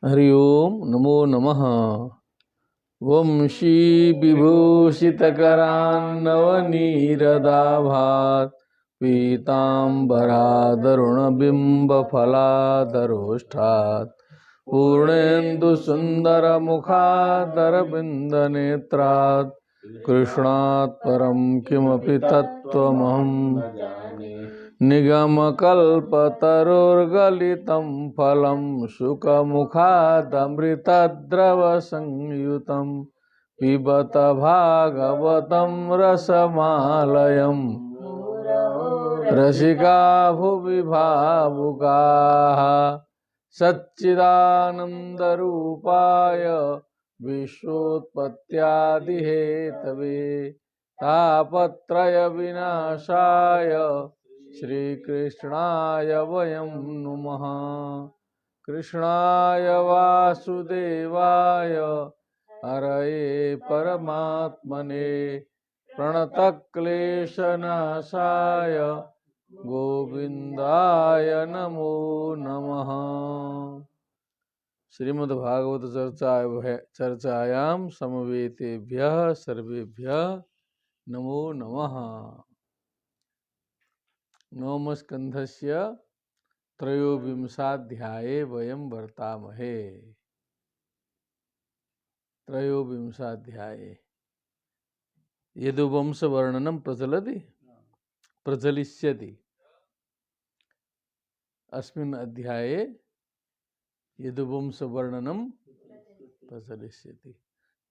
हरि ओम नमो नमः। वंशी विभूषितकरान्नवनीरदाभात् पीताम्बरादरुणबिम्बफलादरोष्ठात् पूर्णेन्दुसुन्दरमुखादरविन्दनेत्रात् कृष्णात् परं किमपि तत्त्वमहं निगमकल्पतरुर्गलितं फलं शुकमुखादमृतद्रवसंयुतं पिबत भागवतं रसमालयम् रसिका भुवि भावुकाः सच्चिदानन्दरूपाय विश्वोत्पत्त्यादिहेतवे तापत्रय विनाशाय श्रीकृष्णाय वयं नुमः। कृष्णाय वासुदेवाय हरये परमात्मने प्रणतक्लेशनाशाय गोविंदाय नमो नमः। श्रीमद्भागवत चर्चायां समवेतेभ्यः सर्वेभ्यः नमो नमः। नवमस्कन्धस्य त्रयोविंशाध्याये वयं वर्तामहे। त्रयोविंशाध्याये यदुवंशवर्णनं प्रचलिष्यति। अस्मिन् अध्याये यदुवंशवर्णनं प्रचलिष्यति।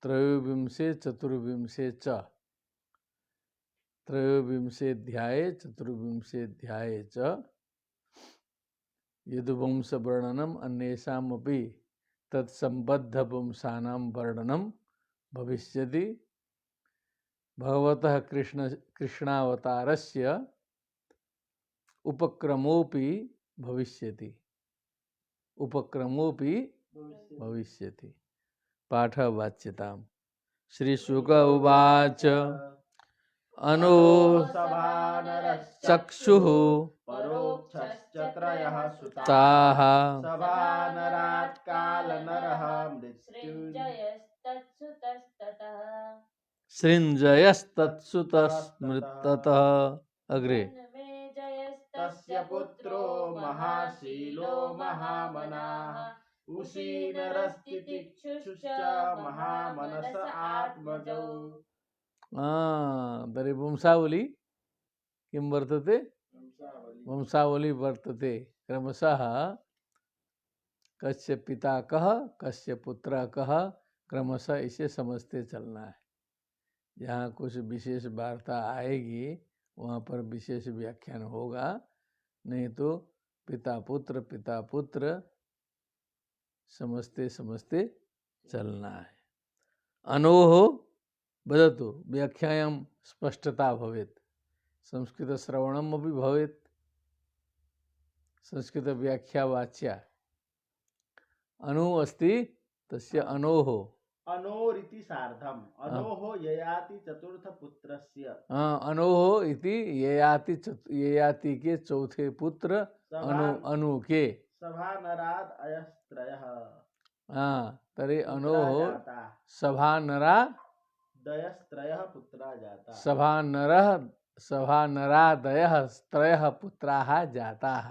त्रयोविंशे चतुर्विंशे च त्रयोविंशेऽध्याये चतुर्विंशेऽध्याये च यदुवंशवर्णनम् अन्येषामपि तत्सम्बद्धवंशानां वर्णनं भविष्यति। भगवतः कृष्णावतारस्य उपक्रमोऽपि भविष्यति। पाठवाच्यताम्। श्रीशुक उवाच अनो चक्षुः परोक्षश्च त्रयः ताः सभानरात् कालनरः सृञ्जयस्तत्सुतस्मृततः अग्रे तस्य पुत्रो महाशीलो महामनाः उशीनरस्तितिक्षुश्च महामनस आत्मजौ। तर्हि वंशावली किं वर्तते? वंशावली वर्तते। क्रमशः कस्य पिता कः, कस्य पुत्र कः, क्रमशः इसे समझते चलना है। जहाँ कुछ विशेष वार्ता आएगी वहाँ पर विशेष व्याख्यान होगा, नहीं तो पिता पुत्र समझते समझते चलना है। अनोः वदतु व्याख्यायां स्पष्टता भवेत्। संस्कृत श्रवणम् अपि भवेत्। संस्कृत व्याख्या वाच्या अनु अस्ति तस्य अनोः अनोरिति सार्धम् अनोः ययाति चतुर्थ पुत्रस्य। अनोः इति ययाति के चौथे पुत्र अनु के सभानराद अयस्त्रयः। तर्हि अनोः सभानरा दयस्त्रयः पुत्रा जाता। सभानरादयः त्रयः पुत्राः जाताः।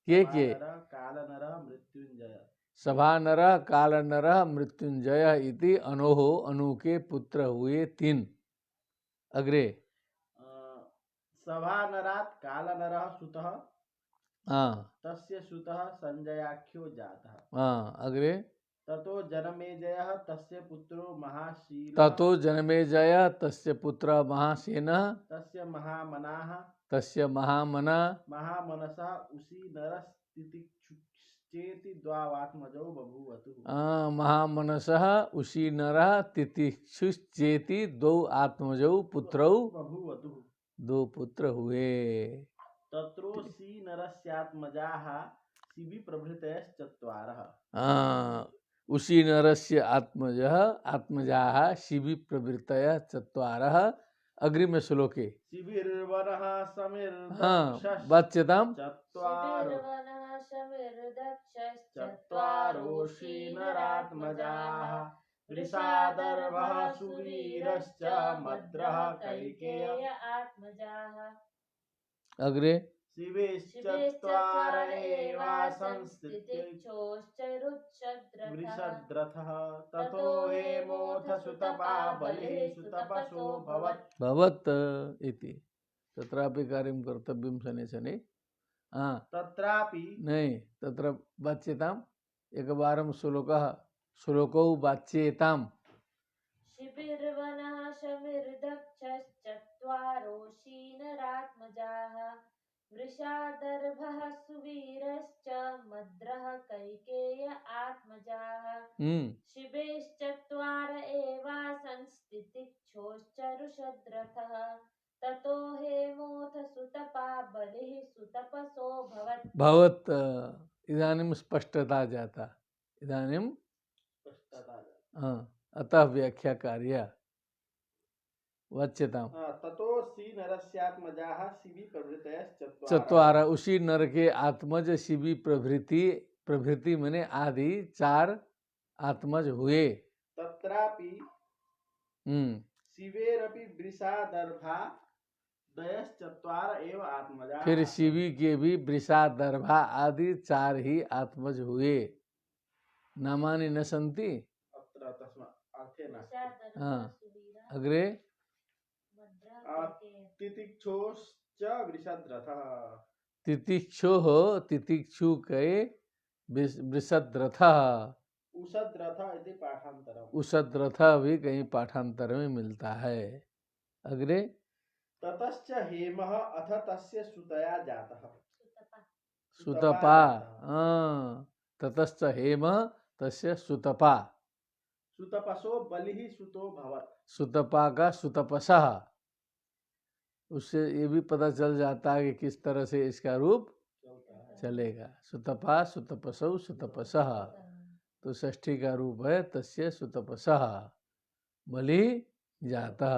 के कालनरः मृत्युंजय। सभानरः कालनरः मृत्युंजय इति अनोः अनु के पुत्र हुए 3। अग्रे सभानरात् कालनरः सुतः तस्य सुतः संजयाख्यो जातः। अग्रे ततो जनमेजयः तस्य पुत्रो महाशीलः। तस्य पुत्र महासेनः तस्य महामना महामनसः उशीनरस्तितिक्षुश्चेति द्वावात्मजौ बभूवतुः। महामनसः उशीनरः तितिक्षुश्चेति द्वौ आत्मजौ पुत्रौ बभूवतुः। 2 पुत्र हुए। तत्रो शीनरस्यात्मजाः शिबि प्रभृतयश्चत्वारः। उशीनरस्य आत्मजाः शिबि प्रभृतयः चत्वारः। अग्रिम श्लोके शिबिर्वनः वाच्यताम्। चत्वारो नरात्मजाः वृषादर्भः सुवीरश्च मद्रः कैकेय आत्मजाः अग्रे शिवेश्चत्वार संस्थितिक्षोश्च रुच्छद्रथः वृषद्रथः ततो हेमोऽथ सुतपा बलिः सुतपसो भवत् भवत् इति तत्रापि कार्यं कर्तव्यं शनैः शनैः। हाँ तत्रापि नहीं तत्र वाच्यताम् एकवारं श्लोकौ वाच्येताम्। शिबिर्वनः शमिर्दक्षश्चत्वारोऽशीनरात्मजाः वृषादर्भः सुवीरश्च मद्रः कैकेय आत्मजाः शिवेश्चत्वार संस्थितिक्षोश्च रुषद्रथः ततो हेमोऽथ सुतपा बलिः सुतपसो भवत्। इदानीं स्पष्टता जाता। इदानीं स्पष्टता अतः व्याख्या कार्य वाच्यताम्। ततो सी नरस्यात्मजाः शिवि प्रभृतयश्चत्वारः चत्वार उसी नर के आत्मज शिवी प्रभृति मने आदि चार आत्मज हुए। तत्रापि शिवेरपि वृषादर्भा दयश्चत्वार एव आत्मजाः फिर शिवी के भी वृषादर्भा आदि चार ही आत्मज हुए। नामानि न सन्ति। अत्र तस्मात् अर्थे नास्ति। हाँ अग्रे तितिक्षोश्च वृषद्रथः तितिक्षु के वृषद्रथः उषद्रथ इति पाठांतरम्। उषद्रथ भी कहीं पाठांतर में मिलता है। अग्रे ततश्च हेमः अथ तस्य सुतया जातः सुतपा। ततश्च हेम तस्य सुतपा। सुतपसो बलिः सुतो भवत्। सुतपा का सुतपसः। उससे ये भी पता चल जाता है कि किस तरह से इसका रूप चलेगा। सुतपा सुतपसौ सुतपसः तो षष्ठी का रूप है तस्य सुतपसः बलि जाता।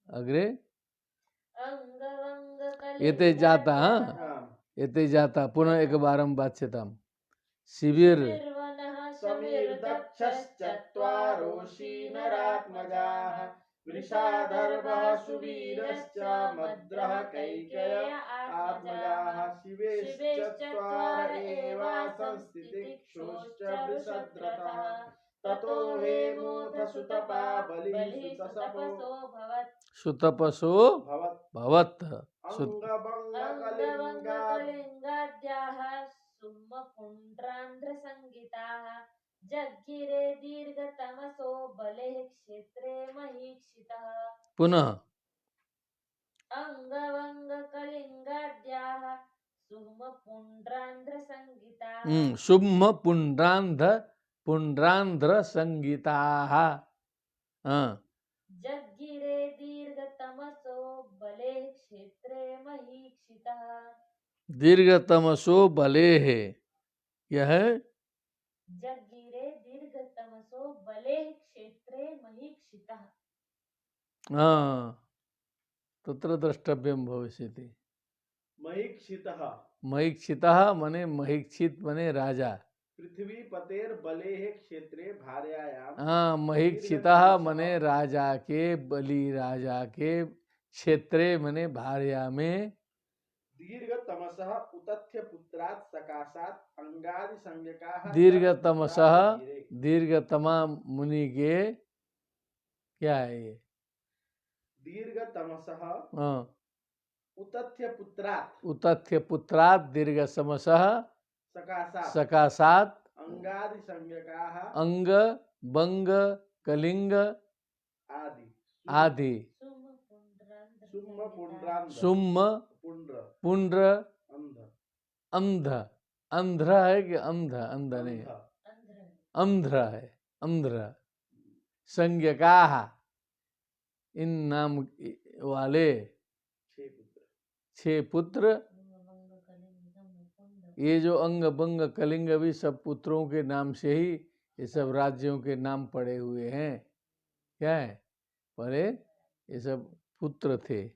अग्रे एते जाता। एते जाता पुनः एक बारं वाच्यताम्। शिविर समीर्दक्षश्चत्वारोऽशीनरात्मजाः वृषादर्भः सुवीरश्च मद्रः कैकेय आत्मजाः शिवेश्चत्वार एव संस्थितिक्षोश्च वृषद्रथः ततो हेमोऽथ सुतपा बलिः सुतपसो भवत्। अंगभंगकलिंगाद्याः सुम्मपुण्ड्रान्ध्रसंहिताः जग्गिरे दीर्घतमसो बलेः क्षेत्रे महीक्षितः। पुनः अंगभंगकलिंगाद्याः सुम्मपुण्ड्रान्ध्रसंहिताः पुण्ड्रान्ध्रसंहिताः जग्गिरे दीर्घतमसो बलेः क्षेत्रे महीक्षितः। दीर्घतमसो बलेः यह जग्गिरे दीर्घतमसो बलेः क्षेत्रे महीक्षितः। तत्र द्रष्टव्यं भविष्यति। महीक्षितः महीक्षितः मने महीक्षित मने राजा। पृथ्वी पतेर बलेः क्षेत्रे भार्यायां। महीक्षितः मने राजा के बलि राजा के क्षेत्रे मने भार्या में दीर्घतमसः उतथ्य पुत्रात् सकाशात् अंगादि संज्ञकाः। दीर्घतमसः दीर्घतमा मुनि के क्या है ये? दीर्घतमसः उतथ्य पुत्रात् दीर्घतमसः सकाशात् अंगादि संज्ञकाः अंग बंग कलिंग आदि सुम्म पुंड्र अंध। अंध्र है कि अंध? अंध नहीं अंध्र है। अंध्र संज्ञकाः इन नाम वाले 6 पुत्र। ये जो अंग बंग कलिंग भी सब पुत्रों के नाम से ही ये सब राज्यों के नाम पड़े हुए हैं। क्या है? पहले ये सब पुत्र थे।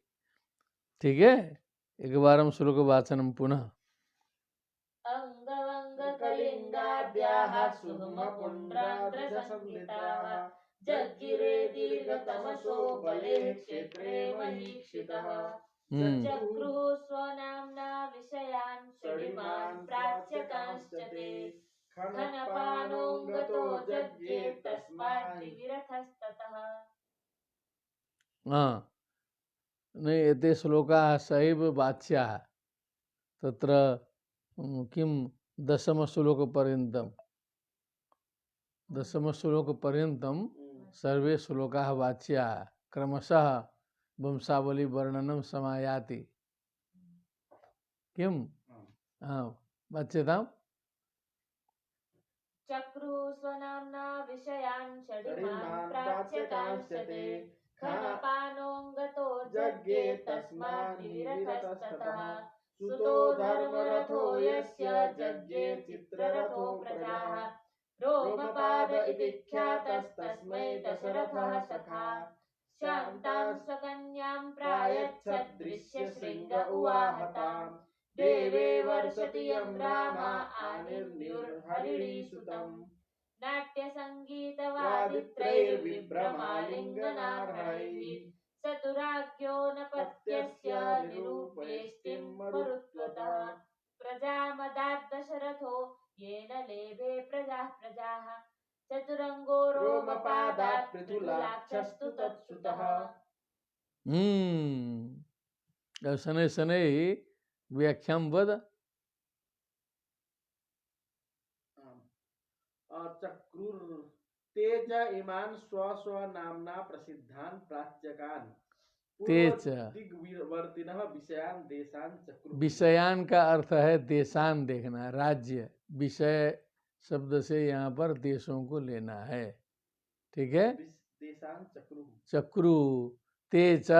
ठीक है। एक बार हम श्लोक वाचनम पुनः। अंग अंगवङ्गकलिङ्गाद्याः सुगमपुण्ड्रान्ध्रसंहिताः जज्ञिरे दीर्घतमसो बलेः क्षेत्रे महीक्षितः चक्रुः स्वनाम्ना विषयान् षडिमान् प्राच्यकांश्च ते खनपानोऽङ्गतो जज्ञे तस्मात् दिविरथस्ततः। हाँ नहीं एते श्लोका सैव वाच्या तत्र किं दशमश्लोकपर्यन्तं सर्वे श्लोकाः वाच्या क्रमशः वंशावली वर्णनं समायाति किं वाच्यताम् चक्रुः स्वनाम्ना विषयान् षडिमान् प्राच्यकांश्च ते खनपानोऽङ्गतो जज्ञे तस्मात् विरथस्ततः सुतो धर्मरथो यस्य जज्ञे चित्ररथो प्रजाः रोमपाद इति ख्यातस्तस्मै दशरथः सखा शान्तां स्वकन्यां प्रायच्छत् दृश्यशृङ्ग उवाहताम् देवे वर्षति यं रामा आनिर्न्युर्हरिणीसुतम् नाट्यसङ्गीतवादित्रैर्विभ्रमालिङ्गनार्हणैः चतुराज्ञो नपत्यस्य निरूपयेष्टिं मरुत्वतः प्रजामदात् दशरथो येन लेभे प्रजाः चतुरङ्गो रोमपादात् पृथुलाक्षस्तु तत्सुतः। शनै शनै व्याख्यां वद। चक्रुर तेज इमान् स्व नाम्ना प्रसिद्धान् प्राच्यकान् तेज दिग्वर्तिनः विषयान् देशान् चक्रुः। विषयान का अर्थ है देशान देखना, राज्य। विषय शब्द से यहाँ पर देशों को लेना है, ठीक है। देशान् चक्रुः। चक्रु तेज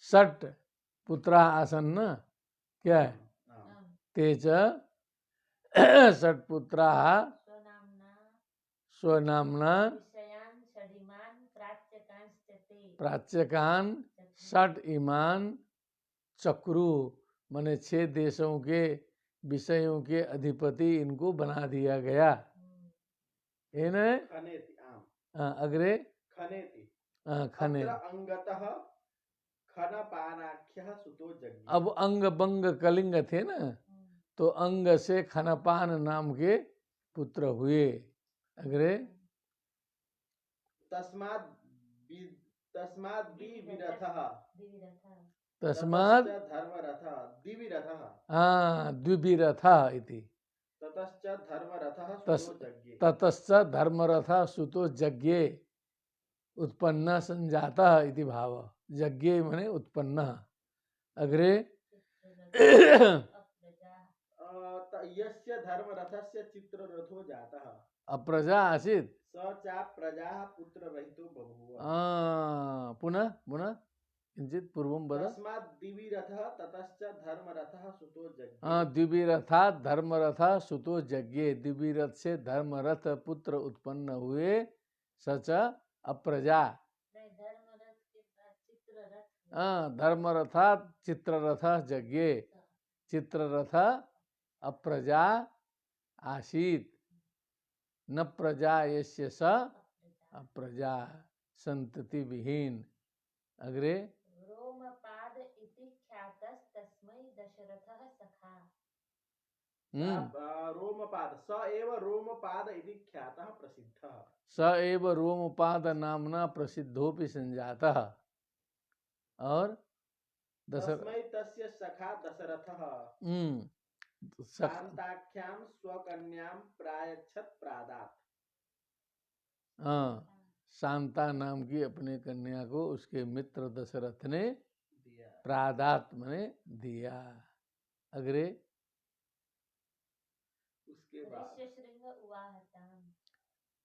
षट पुत्रा आसन्न, क्या है तेज षट पुत्रा स्वनाम्ना प्राच्यकान षट इमान चक्रु माने 6 देशों के विषयों के अधिपति इनको बना दिया गया। इन्हें अग्रे खने अंगतः खनपानाख्यः सुतो जज्ञे। अब अंग बंग कलिंग थे ना, तो अंग से खनपान नाम के पुत्र हुए। अग्रे तस्मात् दिविरथः तस्मात् धर्मरथः दिविरथः द्विविरथः इति ततश्च धर्मरथः सुतो जज्ञे। ततश्च धर्मरथः सुतो जज्ञे उत्पन्न संजातः इति भाव। जज्ञे माने उत्पन्न। अग्रे यस्य धर्मरथस्य चित्ररथो जातः अप्रजा आसीत् स च प्रजाः पुत्ररहितो बभूव। पुनः किंचित पूर्वं वद। तस्मात् दिविरथः ततश्च धर्मरथः सुतो जज्ञे। द्विविरथात् धर्मरथः सुतो जज्ञे। द्विविरथ से धर्मरथ पुत्र उत्पन्न हुए। सच अप्रजा धर्मरथात् चित्ररथः जज्ञे। चित्ररथ अप्रजा आसीत् न प्रजा यस्य स अप्रजा संतति विहीन। अग्रे रोमपाद इति ख्यातस्तस्मै दशरथः सखा। रोमपाद स एव रोमपाद इति ख्यातः प्रसिद्धः। स एव रोमपाद नामना प्रसिद्धोपि संजातः। और तस्मै तस्य सखा दशरथः शान्ताख्यां स्वकन्यां प्रायच्छत् प्रादात्। शांता नाम की अपने कन्या को उसके मित्र दशरथ ने प्रादात माने दिया। अग्रे उसके बाद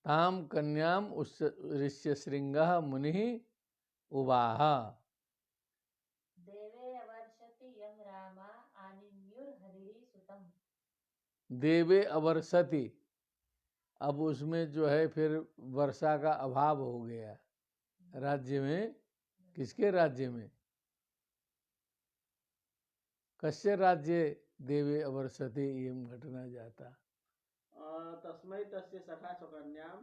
ताम कन्याम ऋष्यशृंगः मुनिः उवाह। देवे अवर्षति यं रामा आनिन्युर्हरिणीसुतम्। देवे अवर्षति, अब उसमें जो है फिर वर्षा का अभाव हो गया राज्य में। किसके राज्य में? कस्य राज्य देवे अवर्षति एवं घटना जाता। तस्मै तस्य सखा स्वकन्यां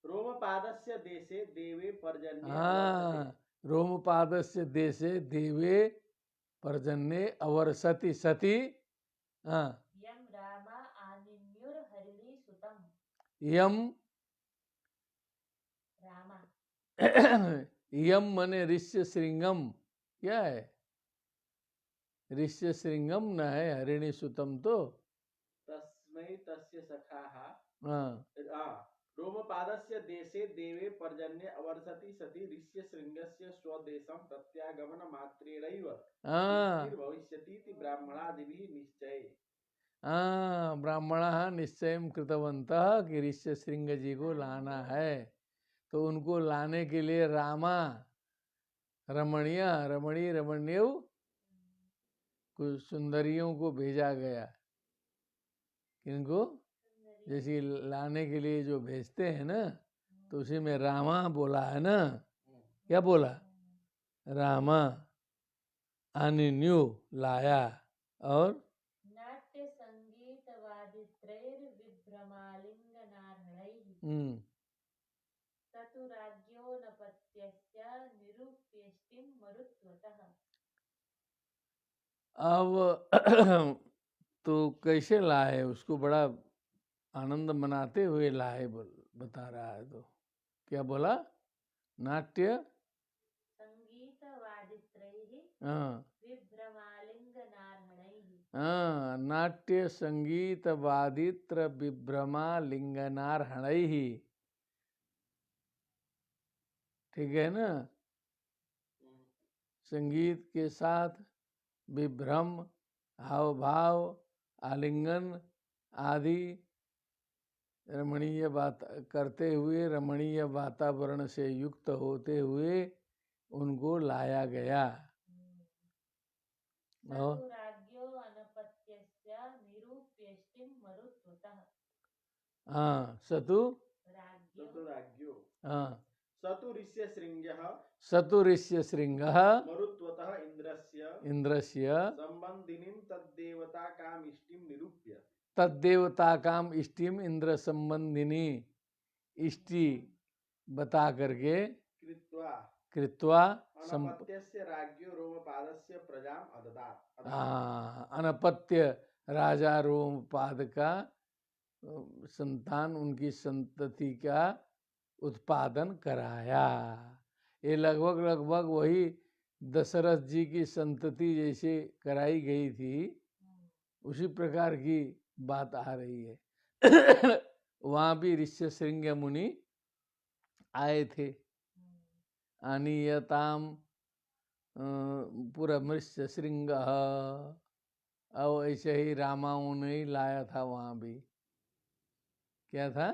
रोमपादस्य देशे देवे पर्जन्ये हाँ, रोमपादस्य देशे देवे पर्जन्ये अवर्षति सति। हाँ, यम रामा आनिन्युर हरिणी सुतम। यम रामा यम मने ऋष्य श्रृंगम, क्या है? ऋष्य श्रृंगम न है, हरिणी सुतम तो। तस्मै तस्य सखाः हाँ, रोमपादस्य देशे देवे पर्जन्ये अवर्षति सति ऋष्यशृङ्गस्य स्वदेशं प्रत्यागमन मात्रेणैव हाँ, भविष्यतीति ब्राह्मणादिभिः निश्चये। हाँ, ब्राह्मणः निश्चयं कृतवन्तः कि ऋष्य श्रृंग जी को लाना है, तो उनको लाने के लिए रामा रमणीय कुछ सुंदरियों को भेजा गया। किनको? जैसे लाने के लिए जो भेजते हैं ना, तो उसी में रामा बोला है ना। क्या बोला? रामा आनिन्यु लाया। और नाट्य संगीत वादित्रैर विभ्रमालिंग नारहणैः चतुराज्ञो नपत्यस्य निरूप्यष्टिं मरुत्वतः। अब तो कैसे लाए उसको? बड़ा आनंद मनाते हुए लाए बता रहा है। तो क्या बोला? नाट्य संगीत वादित्रैः हाँ, विभ्रमालिंग नारहणैः। हाँ, नाट्य संगीत वादित्र विभ्रमा लिंगनारहणैः। ठीक है ना? संगीत के साथ विभ्रम, हाव भाव, आलिंगन आदि रमणीय बात करते हुए, रमणीय वातावरण से युक्त होते हुए उनको लाया गया। और चतुराज्ञो अनपत्यस्य निरूप्यष्टिं मरुत्वतः। हाँ, सतु चतुराज्ञो हाँ, सतुऋष्यशृङ्गः सतुऋष्य श्रृंगः मरुत्वतः इंद्रस्य संबंधिनीं तद्देवताकामिष्टिं निरूप्य तद्देवता काम इष्टिम इंद्र संबंधिनी इष्टि बता करके कृत्वा अनपत्यस्य राज्ञो रोमपादस्य प्रजाम् अददात्। अनपत्य राजा रोमपाद का संतान, उनकी संतति का उत्पादन कराया। ये लगभग वही दशरथ जी की संतति जैसे कराई गई थी, उसी प्रकार की बात आ रही है। वहाँ भी ऋष्यशृंग मुनि आए थे। आनीयताम पुरमृष्य श्रृंग, अब ऐसे ही रामाओं ने ही लाया था वहाँ भी। क्या था?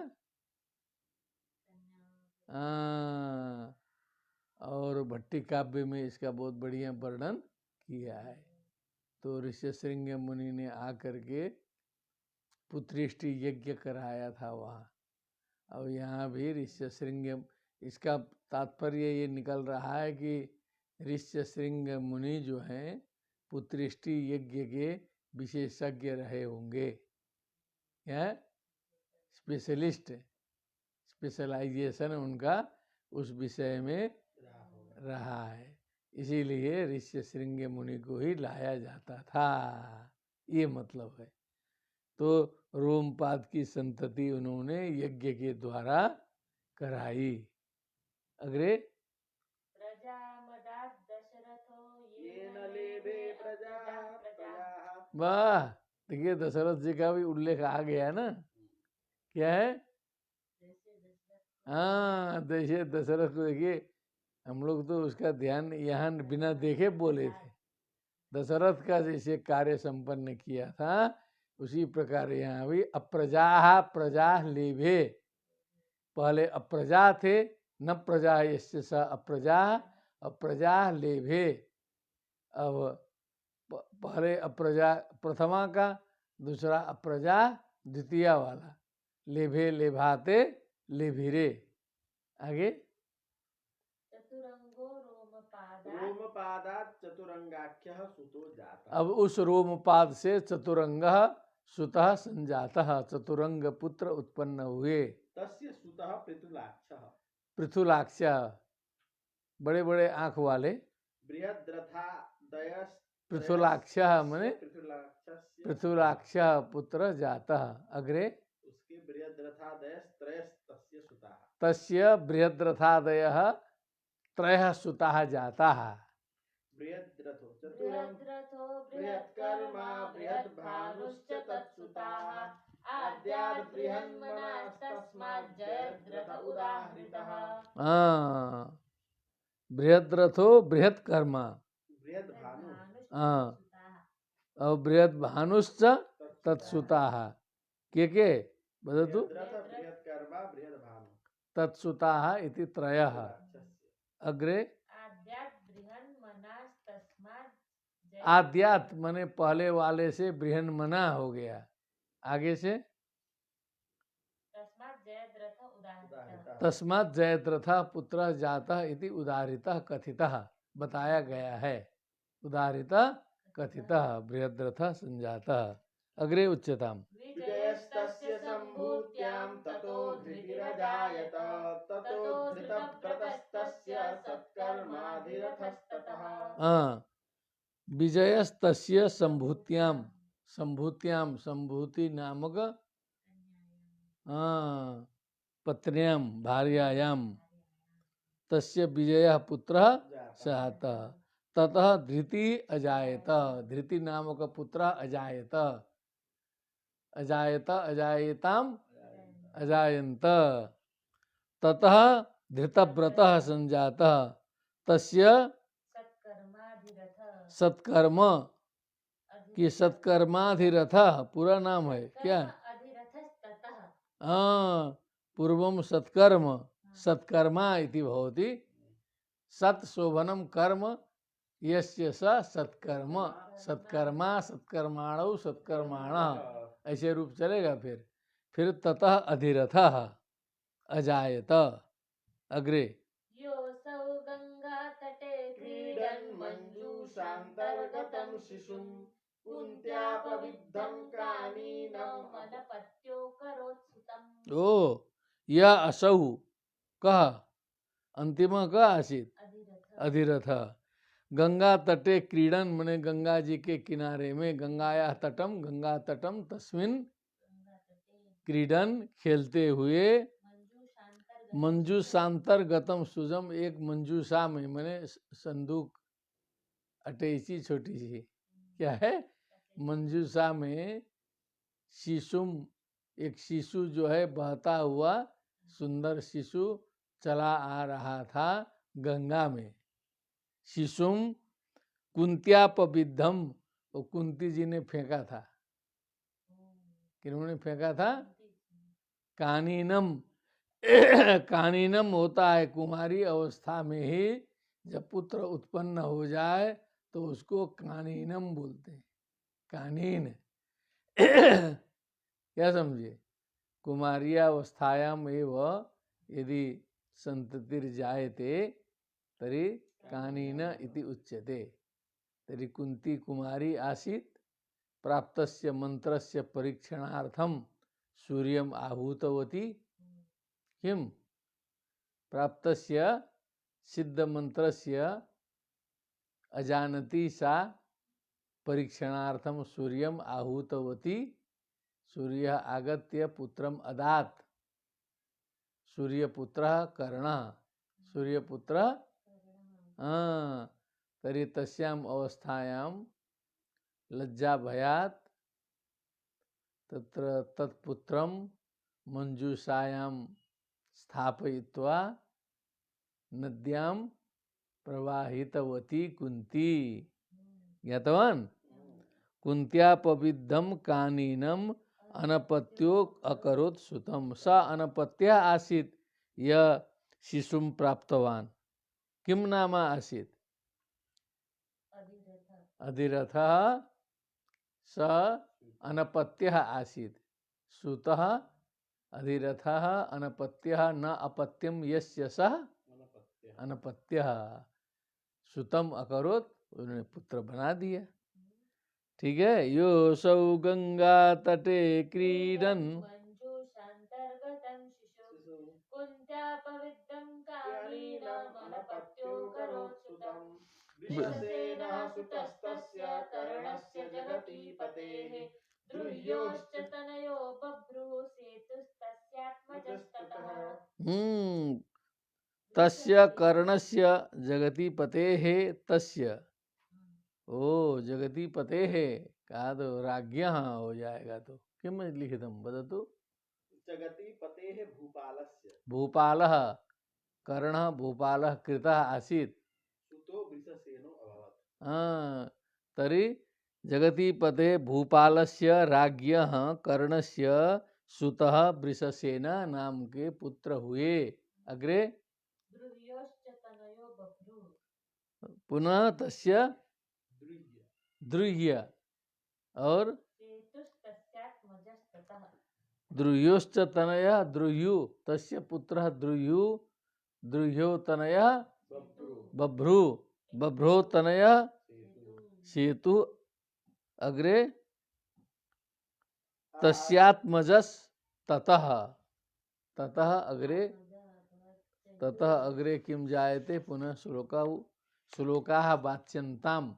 और भट्टी काव्य में इसका बहुत बढ़िया वर्णन किया है। तो ऋष्यशृंग मुनि ने आकर के पुत्रेष्टि यज्ञ कराया था वहाँ। अब यहाँ भी ऋष्यशृंग, इसका तात्पर्य ये निकल रहा है कि ऋष्यशृंग मुनि जो हैं पुत्रेष्टि यज्ञ के विशेषज्ञ रहे होंगे। क्या? स्पेशलाइजेशन उनका उस विषय में रहा है, इसीलिए ऋष्यशृंग मुनि को ही लाया जाता था, ये मतलब है। तो रोमपाद की संतति उन्होंने यज्ञ के द्वारा कराई। अग्रे प्रजामदात् दशरथो येन लेभे प्रजाः। वाह, देखिए दशरथ जी का भी उल्लेख आ गया ना। क्या है? हाँ, जैसे दशरथ को देखिए, हम लोग तो उसका ध्यान यहाँ बिना देखे बोले थे। दशरथ का जैसे कार्य संपन्न किया था, उसी प्रकार यहाँ भी अप्रजा प्रजा लेभे। पहले अप्रजा थे, न प्रजा यस्य स अप्रजा, अप्रजा लेभे। अब पहले अप्रजा प्रथमा का, दूसरा अप्रजा द्वितीय वाला, लेभे लेभाते लेभिरे। आगे रोमपादात् चतुरंगाख्यः सुतो जातः। अब उस रोमपाद से चतुरंग सुतः संजातः, चतुरंग पुत्र उत्पन्न हुए। तस्य सुतः पृथुलाक्षः। पृथुलाक्ष बड़े बड़े आंख वाले, बृहद्रथादयस् पृथुलाक्ष मने पृथुलाक्षस्य पृथुलाक्ष पुत्र जातः। अग्रे उसके बृहद्रथादयस्त्रयस्तस्य सुताः। तस्य बृहद्रथादयः त्रयः सुताः जाताः। बृहद्रथो चतुरं बृहद्रथो बृहत्कर्मा बृहद्भानुश्च तत्सुताः आद्याद् बृहन्मनास्तस्मात् जयद्रथ उदाहृतः। बृहद्रथो बृहत्कर्मा बृहद्भानु और बृहद्भानुश्च तत्सुताः के वदतु। बृहद्रथ बृहत्कर्मा बृहद्भानु तत्सुताः इति त्रयः। अग्रे आद्यात् बृहन्मनास्तस्मात् आद्यात मने पहले वाले से बृहन्मना हो गया। आगे से तस्मात् जयद्रथ उदाहृतः। उदाहृतः। तस्मात् जयद्रथ पुत्र जातः इति उदाहृतः कथितः बताया गया है। उदाहृतः कथितः बृहद्रथ संजातः। अग्रे उच्यताम्। विजयस्तस्य सम्भूत्यां ततो धृतिरजायत ततो धृतव्रतस्तस्य सत्कर्माधिरथस्ततः। विजयस्तस्य संभूत्याम, संभूत्याम संभूति नामक पत्न्याम भार्यायाम तस्य विजयः पुत्रः जातः ततः धृति अजायत, धृति नामक पुत्र अजायत, अजायत अजायताम अजायन्त ततः धृतव्रतः संजातः तस्य सत्कर्माधिरथ सत्कर्म कि सत्कर्माधिरथ पूरा नाम है क्या? अधिरथस्ततः पूर्वम सत्कर्म सत्कर्मा इति भवति। सत्शोभनम कर्म यस्य स सत्कर्म, सत्कर्मा सत्कर्माणौ सत्कर्माणः ऐसे रूप चलेगा। फिर ततः अधिरथः अजायत। अग्रे योऽसौ गङ्गातटे क्रीडन् मञ्जूषान्तर्गतं शिशुं कुन्त्यापविद्धं कानीनम् अनपत्यो करोत्सुतम्। ओ यह असौ कह अंतिम का आसीत अधिरथ गंगा तटे क्रीडन मने गंगा जी के किनारे में, गंगाया तटम गंगा तटम तस्मिन क्रीडन खेलते हुए मंजूषांतर्गतम सुजम एक मंजूषा में मने संदूक अटैची छोटी सी क्या है मंजूषा में शिशुम एक शिशु जो है बहता हुआ सुंदर शिशु चला आ रहा था गंगा में। शिशुम कुंत्यापविद्धम और कुंती जी ने फेंका था। किन्होंने फेंका था? कानीनम कानीनम होता है कुमारी अवस्था में ही जब पुत्र उत्पन्न हो जाए तो उसको कानीनम बोलते हैं। कानीन क्या समझे? कुमार्यावस्थायाम एव यदि संततिर्जायते तरी कानीन इति उच्यते। तरी कुंती कुमारी आसीत् प्राप्तस्य मंत्रस्य परीक्षणार्थम सूर्यम आहूतवती। किम प्राप्तस्य सिद्ध मंत्रस्य अजानती सा परीक्षणार्थम सूर्यम आहूतवती। सूर्य आगत्य पुत्रम अदात्। सूर्यपुत्र कर्ण सूर्यपुत्र तरी तस्याम अवस्थायां लज्जा भयात् तत्र तत्पुत्रम मंजूषायां स्थापयित्वा नद्यां प्रवाहितवती कुंती। ज्ञातवान्? कुंत्यापविद्धम कानीनम अनपत्यो अकरोत् सुतम। स अनपत्या आसीत् य शिशुं प्राप्तवान्। किम नाम आसीत्? अधिरथः स अनपत्यः आसीत्। सुतः अधिरथः अनपत्यः न अपत्यम यस्य सः अनपत्यः। सुतम अकरोत, उन्होंने पुत्र बना दिया। ठीक है। यो सौ गंगा तटे क्रीडन मंजूषांतर्गतं शिशु शिशु कुन्त्यापविद्धं कानीनमनपत्यो करोत्सुतं वृषसेनः वृषसेनः सुतस्तस्य सुतस्तस्य कर्णस्य कर्णस्य जगति जगतीपतेः पतेः द्रुह्योश्च तनयो बभ्रुः सेतुस्तस्यात्मजस्ततः तस्य कर्णस्य जगति पते है तस्य, ओ जगति पते है कहा तो राज्ञ हो जाएगा। तो किम लिखितम वदतु। जगति पतेः भूपालस्य भूपालः कर्णः भूपालः कृतः आसीत्। सुतो वृषसेनो अभवत्। तर्हि जगति पते भूपालस्य राज्ञः कर्णस्य सुतः वृषसेन नाम के पुत्र हुए। अग्रे द्रुह्योश्च तनयो बभ्रुः पुनः तस्य द्रुह्य द्रुह्य और सेतुस्तस्यात्मजस्ततः द्रुह्योश्च तनयः द्रुह्यु तस्य पुत्रः द्रुह्यु द्रुह्यो तनयः बभ्रु बभ्रु बभ्रो तनयः सेतु सेतु। अग्रे तस्यात्मजस ततः ततः अग्रे ततः अग्रे किम जायते पुनः श्लोकाः वाच्यन्ताम्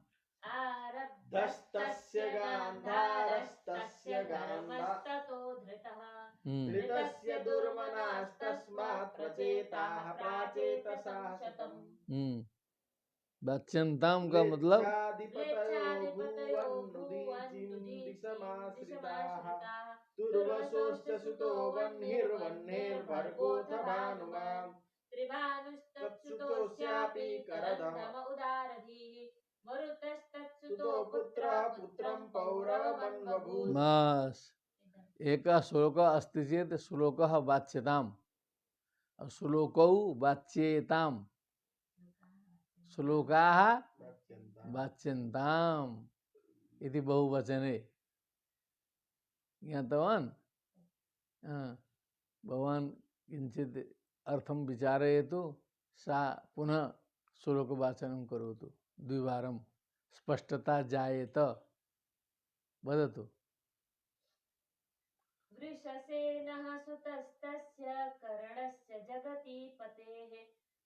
आरब्धस्तस्य गान्धारस्तस्य धर्मस्ततो धृतः धृतस्य दुर्मनास्तस्मात् प्रचेताः प्राचेतसा शतम्। वाच्यन्ताम का मतलब म्लेच्छाधिपतयो भुवन्नुदीचिन्दिशमाश्रिताः तुर्वसोश्च सुतो वह्निर्वह्नेर्भर्गोऽथ भानुमान् त्रिभानुस्तत्सुतोऽस्यापि करन्धम उदारधीः मरुतस्तत्सुतो पुत्रः पुत्रं पौरवमन्वभूत्। मास एक श्लोक अस्ति चेत् श्लोकः वाच्यताम् श्लोकौ वाच्येताम् श्लोकाः वाच्यन्ताम् इति बहुवचने ज्ञातवान्। भवान् किञ्चित् अर्थं विचारयतु सा पुनः श्लोकवाचनं करोतु द्विवारं स्पष्टता जायेत। वदतु। वृषसेनः सुतस्तस्य कर्णस्य जगति पतेः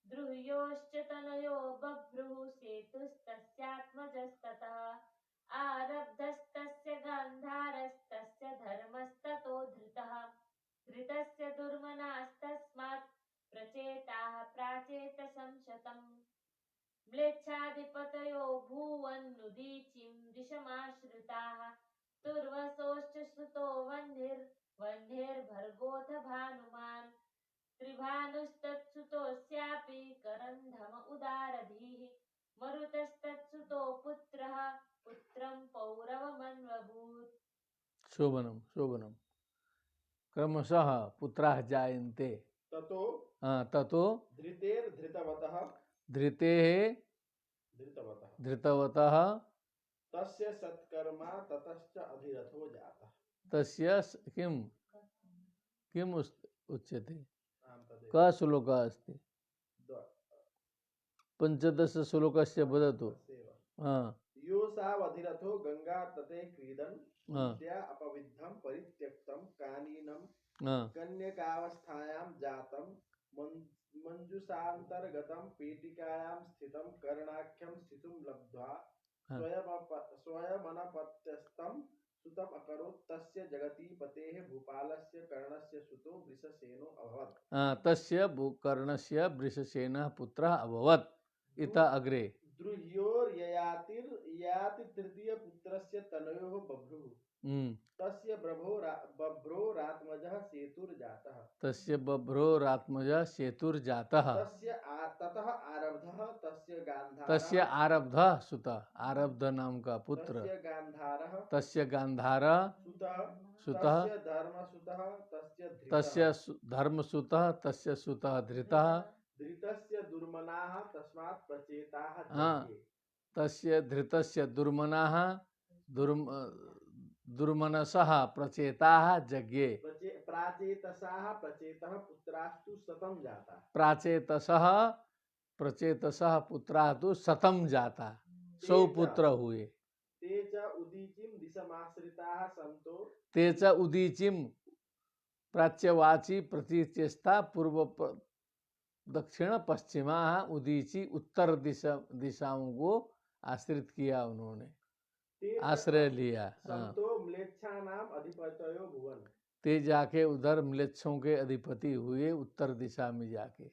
द्रुह्योश्च तनयो बभ्रुः सेतुस्तस्यात्मजस्ततः आरब्धस्तस्य गान्धारस्तस्य धर्मस्ततो धृतः धृतस्य दुर्मनास्तस्मात् प्रचेताः प्राचेतसं शतम् म्लेच्छाधिपतयो भुवन्नुदीचिं दिशमाश्रिताः तुर्वसोश्च श्रुतो वह्निर्भर्गोऽथ भानुमान् त्रिभानुस्तत्सुतोऽस्यापि करन्धम उदारधीः मरुतस्तत्सुतो पुत्रः पुत्रं पौरवमन्वभूत्। शोभनम शोभनम। क्रमशः पुत्राः जायन्ते ततो ततो धृतेर्धृतवतः धृतेः धृतवतः तस्य सत्कर्मा ततश्च अधिरथो जातः। तस्य किम किम उच्यते आं तदेव। का श्लोकः अस्ति पंचदश श्लोकस्य वदतु। योऽसावधिरथो गंगा तटे क्रीडन् कुन्त्या अपविद्धं परित्यक्तं कानीनं कन्यकावस्थायां जातं मञ्जूषान्तर्गतं पेटिकायां स्थितं कर्णाख्यं शिशुं लब्ध्वा स्वयमनपत्यस्तं सुतम् अकरोत् तस्य जगति पतेः भूपालस्य कर्णस्य सुतो वृषसेनो अभवत्। तस्य कर्णस्य वृषसेनः पुत्रः अभवत्। इतः अग्रे द्रुह्योर्ययाति तृतीय पुत्रस्य तनयोः बभ्रुः तस्य बभ्रोरात्मजः सेतुर्जातः। तस्य बभ्रोरात्मजः सेतुर्जातः। ततः आरब्धः तस्य आरब्धः सुतः आरब्ध नाम का पुत्र तस्य गान्धारः सुतः तस्य धर्मसुतः तस्य सुतः धृतः धृतस्य दुर्मनाः तस्मात् प्रचेताः तस्य धृतस्य दुर्मनाः दुर्मनसः प्रचेताः जज्ञे प्राचेतसाः प्रचेतः पुत्रास्तु शतं जाता। प्राचेतसः प्रचेतसः पुत्रा तो शतम जाता, 100 पुत्र हुए। ते च उदीचिं दिशमाश्रिताः सन्तो ते च उदीचिम प्राच्यवाची प्रतिचेष्टा पूर्व दक्षिण पश्चिमा, उदीची उत्तर दिशाओं को आश्रित किया उन्होंने, ते च आश्रय लिया। हाँ, सन्तो म्लेच्छानां अधिपतयो भुवन। ते जाके उधर म्लेच्छों के अधिपति हुए, उत्तर दिशा में जाके।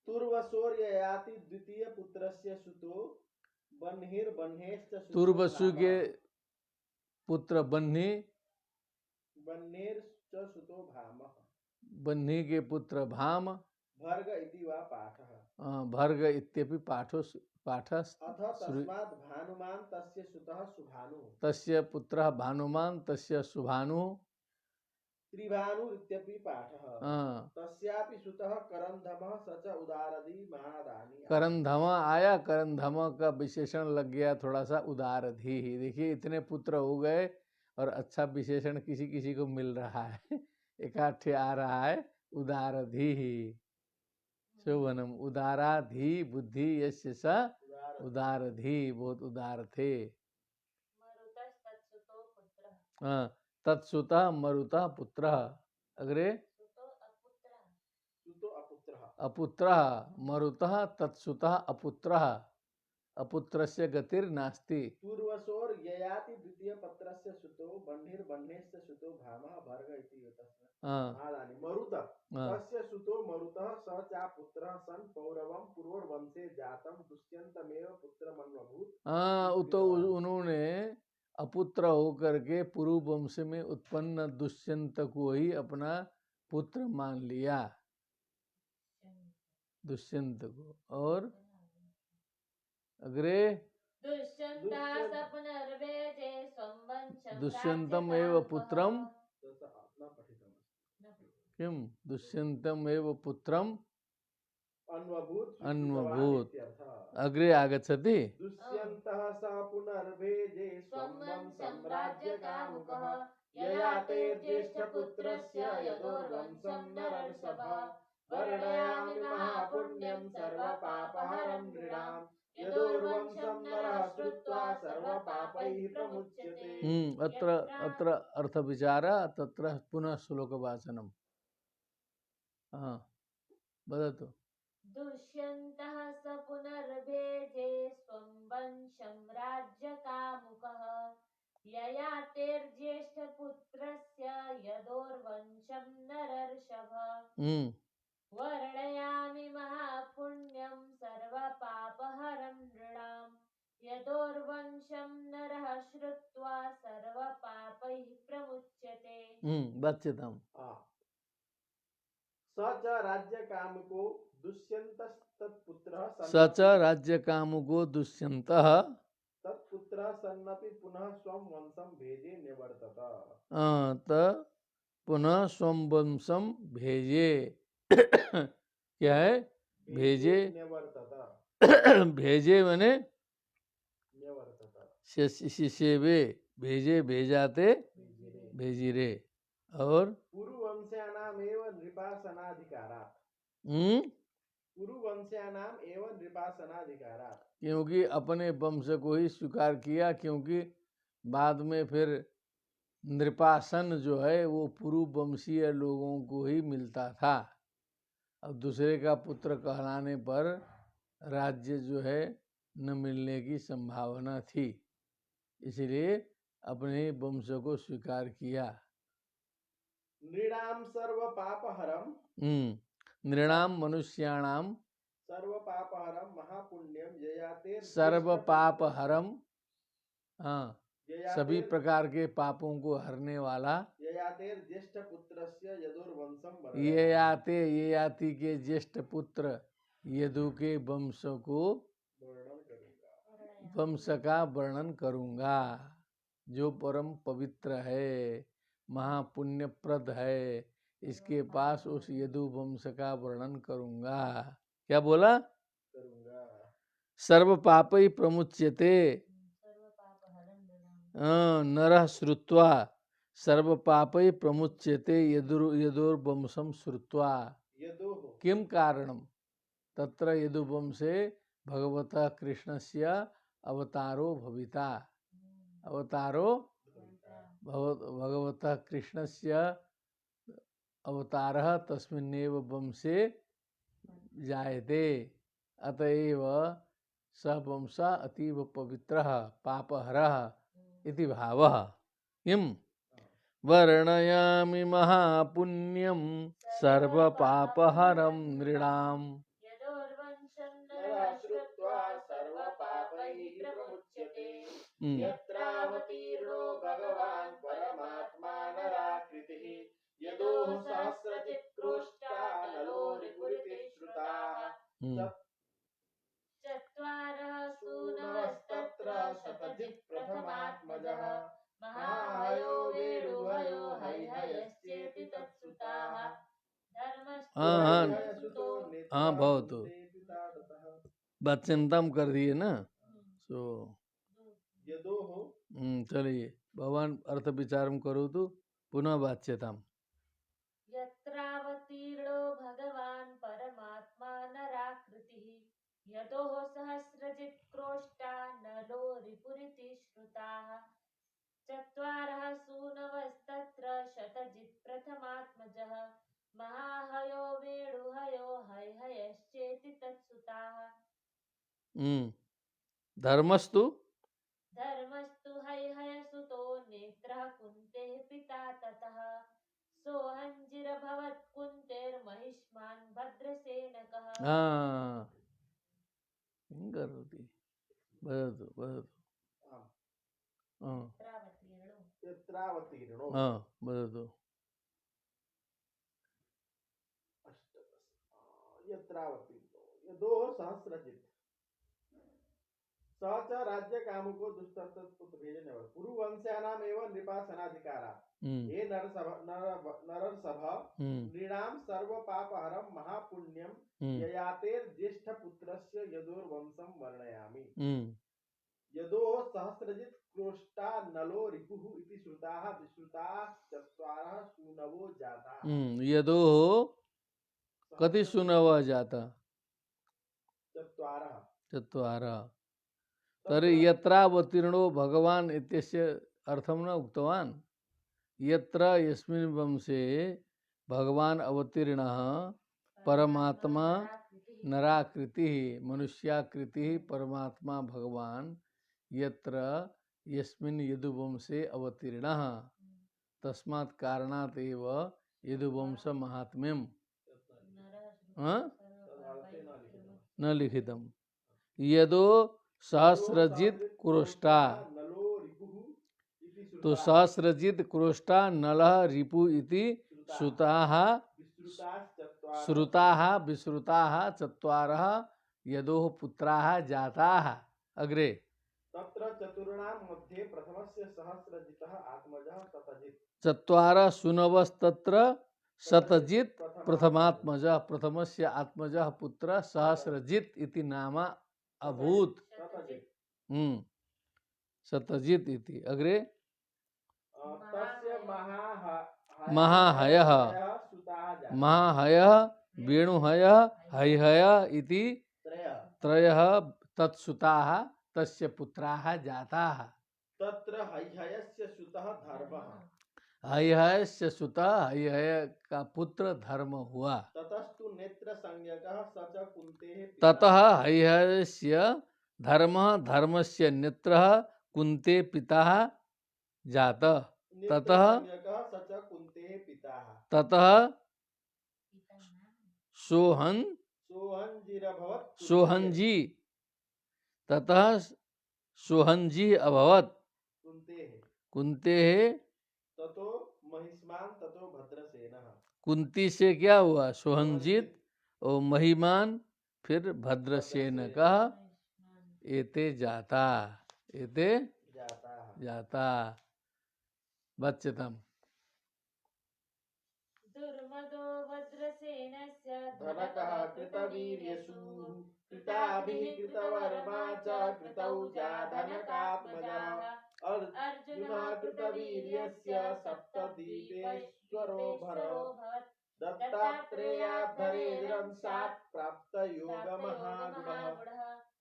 तुर्वसोर्ययाति द्वितीय पुत्रस्य सुतो बन्हिर्बन्हेश्च सुतो तुर्वसु के भामः। पुत्र बन्ही, बन्हेश्च सुतो भामः। बन्ही के पुत्र भाम, भर्ग इति वा पाठः। भर्ग इत्यपि पाठस् अथ तस्मात् भानुमान् तस्य सुतः सुभानु। तस्य पुत्रः भानुमान् तस्य सुभानु। त्रिभानुरित्यपि पाठः। तस्यापि सुतः करन्धमः स च उदारधी महादानी। करंधमा आया, करंधमा का विशेषण लग गया थोड़ा सा, उदारधी ही। देखिए इतने पुत्र हो गए और अच्छा विशेषण किसी किसी को मिल रहा है। एकाठे आ रहा है, उदारधी ही। शोभनम, उदाराधी बुद्धि यस्य स उदारधी, बहुत उदार थे। मरुतस्तत्सुतो पुत्रः। हाँ, तत्सुतः मरुतः पुत्रः। अग्रे सुतो अपुत्रः। सुतो अपुत्रः। अपुत्रः, मरुतः तत्सुतः अपुत्रः, अपुत्रस्य गतिर् नास्ति। पूर्वसोर ययाति द्वितीय पत्रस्य सुतो बन्हिर्बन्हेश्च सुतो भामः भर्ग इति तस्मै महादानी। मरुत तस्य सुतो मरुतः स चा पुत्रः सन् पौरवं पूर्ववंशे जातं दुष्यन्तमेव पुत्रमन्वभूत्। तो उन्होंने अपुत्र होकर के पुरु वंश में उत्पन्न दुष्यंत को ही अपना पुत्र मान लिया, दुष्यंत को। और अग्रे दुष्यंतम एव पुत्रम किम, दुष्यंतम एव पुत्रम अन्वभूत। अग्रे आगच्छति। दुष्यन्तः स पुनर्भेजे स्वं सम्राज्यकामुकः ययाते ज्येष्ठपुत्रस्य यदोर्वंशं नरर्षभः वर्णयामि महापुण्यं सर्वपापहरं नृणां यदोर्वंशं नरः श्रुत्वा सर्वपापैः प्रमुच्यते। अत्र अर्थ विचारा तत्र पुनः श्लोक वाचनम। हाँ, वदतु। दुष्यन्तः स पुनर्भेजे स्वं वंशं राज्यकामुकः ययातेर्ज्येष्ठपुत्रस्य यदोर्वंशं नरर्षभः वर्णयामि महापुण्यं सर्वपापहरं नृणां यदोर्वंशं नरः श्रुत्वा सर्वपापैः प्रमुच्यते। वाच्यताम्। स च राज्यकामुको दुष्यन्तस्तत्पुत्रः स च राज्यकामुको दुष्यन्तः तत्पुत्रः सन्नपि पुनः स्वं वंशं भेजे निवर्तत। पुनः स्वं वंशं भेजे क्या है? भेजे भेजे माने सेवे, भेजे भेजाते भेजिरे। और पुरुवंश्यानाम एवं नृपासनाधिकारात्, पुरुवंश्यानाम एवं नृपासनाधिकारात्, क्योंकि अपने वंश को ही स्वीकार किया, क्योंकि बाद में फिर नृपासन जो है वो पुरु वंशीय लोगों को ही मिलता था। अब दूसरे का पुत्र कहलाने पर राज्य जो है न मिलने की संभावना थी, इसलिए अपने वंश को स्वीकार किया। नृणाम सर्व पापहरम, नृणाम मनुष्याणाम सर्व पापहरम महापुण्यम ययाते सर्व पापहरम, हाँ सभी प्रकार के पापों को हरने वाला। ययातेर ज्येष्ठ पुत्रस्य यदुर्वंशम, ययाति के ज्येष्ठ पुत्र यदु के वंश को वंश का वर्णन करूंगा, जो परम पवित्र है, महापुण्यप्रद है, इसके पास उस यदु वंश का वर्णन करूंगा। क्या बोला? सर्व पापै प्रमुच्यते नरः श्रुत्वा, सर्व पापै प्रमुच्यते यदुर्वंशं श्रुत्वा। किम कारणम? तत्र यदुपम से भगवतः कृष्णस्य अवतारो भविता। अवतारो भगवतः कृष्णस्य अवतारः तस्मिन्नेव वंशे जायते। अतएव सः वंशः अतीव पवित्रः पापहरः इति भावः। किं वर्णयामि महापुण्यं सर्वपापहरं नृणाम्। नरः श्रुत्वा सर्वपापैः प्रमुच्यते। यत्रावतीर्णो भगवान् परमात्मा नराकृतिः यदोः सहस्रचित् क्रोष्टा नलो रिपुरिति श्रुताः। चत्वारः सूनवस्तत्र शतजित् प्रथमात्मजः महाहयो वेणुहयो हैहयश्चेति तत्सुताः। हाँ बहुत बच्चनतम कर दिए ना। सो चलिए भगवान अर्थ विचारम करो तो पुनः वाच्यताम। यत्रावतीर्णो भगवान् परमात्मा नराकृतिः यतोः सहस्रजित् क्रोष्टा नलो रिपुरिति श्रुताः। चत्वारः सूनवस्तत्र शतजित् प्रथमात्मजः महाहयो वेणुहयो हैहयश्चेति तत्सुताः। धर्मस्तु हैहयसुतो नेत्रः कुन्तेः पिता ततः सोऽहञ्जिरभवत् कुन्तेर्महिष्मान् भद्रसेनकः। करोति वदतु वदतु। यत्रावतीर्णो वदतु। यत्रावतीर्णो यदो सहस्रजित् स च राज्य कामुको दुष्टपुत्र भेजने वाला पुरुवंश्यानाम एवं नृपासनाधिकारा हे नरसभा नृणाम सर्व पापहरम महापुण्यम ययातेर ज्येष्ठ पुत्रस्य यदोर्वंशम वर्णयामि। यदो सहस्रजित् क्रोष्टा नलो रिपुः इति श्रुताः विश्रुताः चत्वारः सूनवो जाता। यदो कति सूनवो जाता? चत्वारः। तर्हि यत्रावतीर्णो भगवान् इत्यस्य अर्थं न उक्तवान्। यत्र यस्मिन् वंशे भगवान् अवतीर्णः परमात्मा नराकृतिः मनुष्याकृतिः परमात्मा भगवान् यत्र यस्मिन् यदुवंशे अवतीर्णः तस्मात् कारणात् एव यदुवंश महात्म्यं न लिखितम्। यदो सहस्रजित् क्रोष्टा तो सहस्रजित् क्रोष्टा नलः रिपु इति श्रुताः विश्रुताः चत्वारः यदोः पुत्राः जाताः। अग्रे तत्र चतुर्णां मध्ये प्रथमस्य सहस्रजितः आत्मजः शतजित्। चत्वारः सूनवस्तत्र शतजित् प्रथमात्मजः प्रथमस्य आत्मजः पुत्र सहस्रजित् इति नाम अभूत्। शतजित् इति। अग्रे महाहयः वेणुहयः हैहयः इति त्रयः तत्सुताः तस्य पुत्राः जाताः। तत्र हैहयस्य सुतः धर्मः। हैहयस्य सुतः हैहय का पुत्र धर्म हुआ। ततस्तु नेत्र संज्ञकः स च कुन्तेः ततः हैहयस्य धर्मः धर्मस्य नेत्रः कुन्ते पिता जातः। ततः सोहंजी ततः सोहंजी अभवत् कुन्तेः ततो महिष्मान् ततो भद्रसेनः। कुंती से क्या हुआ? सोहंजित और महिमान फिर भद्रसेन का एते जाता बच्चतम। दुर्मदो भद्रसेनस्य धनकः कृतवीर्यसु कृताभिः कृतवर्मा च कृतौजा धनकात्मजः। अर्जुनः कृतवीर्यस्य सप्तदीपेश्वरो भरत् दत्तात्रेयाद्धरेरंशात् प्राप्त योग महागुणः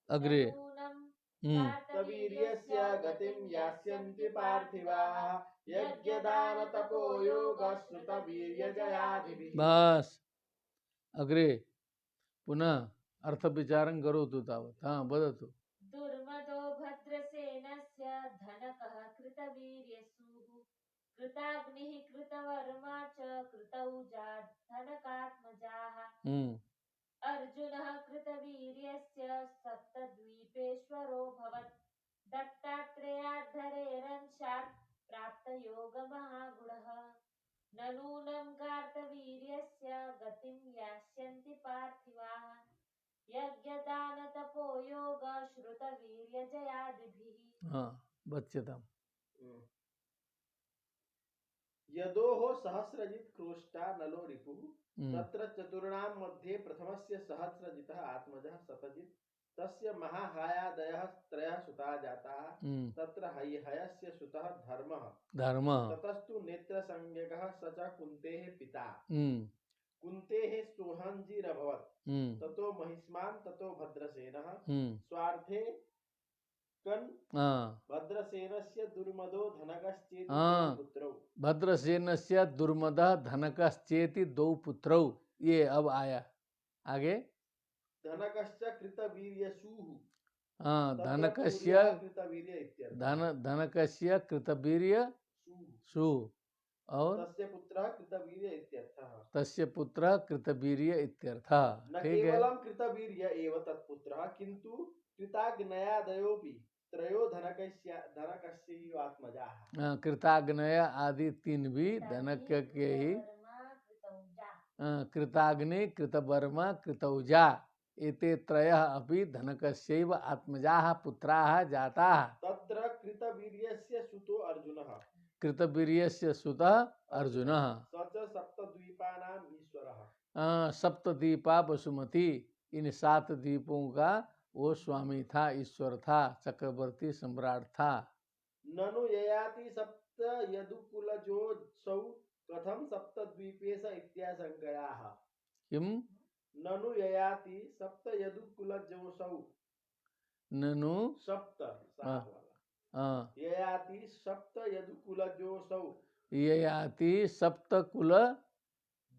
अग्रे कार्तवीर्यस्य गतिं यास्यन्ति पार्थिवाः यज्ञदान तपो योग श्रुत वीर्यजयादिभिः। बस अग्रे पुनः अर्थ विचारं करोतु तावत्। हाँ वदतु। दुर्मदो भद्रसेनस्य धनकः कृतवीर्यसुः कृताग्निः कृतवर्मा च कृतौजा धनकात्मजाः अर्जुनः कृतवीर्यस्य सप्तद्वीपेश्वरोऽभवत् दत्तात्रेयाद्धरेरंशात् प्राप्तयोगमहागुणः न नूनं कार्तवीर्यस्य गतिं यास्यन्ति पार्थिवाः यज्ञदानतपो योग श्रुतवीर्यजयादिभिः। हाँ बच्चतम यदोः सहस्रजित् क्रोष्टा नलो रिपुः तत्र चतुर्णां मध्ये प्रथमस्य सहस्रजितः आत्मजः शतजित् तस्य महाहायादयः त्रयः सुता जाताः तत्र हयस्य सुतः धर्मः ततस्तु नेत्रसंज्ञकः स च कुन्तेः पिता कुन्तेः सोहंजिरभवत् ततो महिष्मान् ततो भद्रसेनः स्वार्थे भद्रसेनस्य दुर्मदो धनकश्चेति द्वौ पुत्रौ भद्रसेनस्य दुर्मदः धनकश्चेति द्वौ पुत्रौ। ये अब आया आगे धनकश्च कृतवीर्यसुः धनकस्य कृतवीर्य सु और तस्य पुत्रः कृतवीर्य इत्यर्थः। न केवलं कृतवीर्य एव तत्पुत्रः किन्तु कृताग्नयादयोऽपि त्रयो धनकस्यैवात्मजाः। कृताग्नय आदि तीन भी धनक के ही कृताग्नि कृतवर्मा कृतौजा एते त्रयः अपि धनकस्यैव आत्मजाः पुत्राः जाताः। तत्र कृतवीर्यस्य सुतो अर्जुनः कृतवीर्यस्य सुतः अर्जुनः स च सप्तद्वीपानां ईश्वरः सप्तद्वीपा वसुमती इन 7 द्वीपों का वो स्वामी था, ईश्वर था, चक्रवर्ती सम्राट था। ननु ययाति सप्त यदुकुलजोऽसौ कथं सप्तद्वीपेश इत्याशङ्कयाः। किम ननु ययाति सप्त यदुकुलजोऽसौ ननु सप्त ययाति सप्त यदुकुलजोऽसौ ययाति सप्त कुल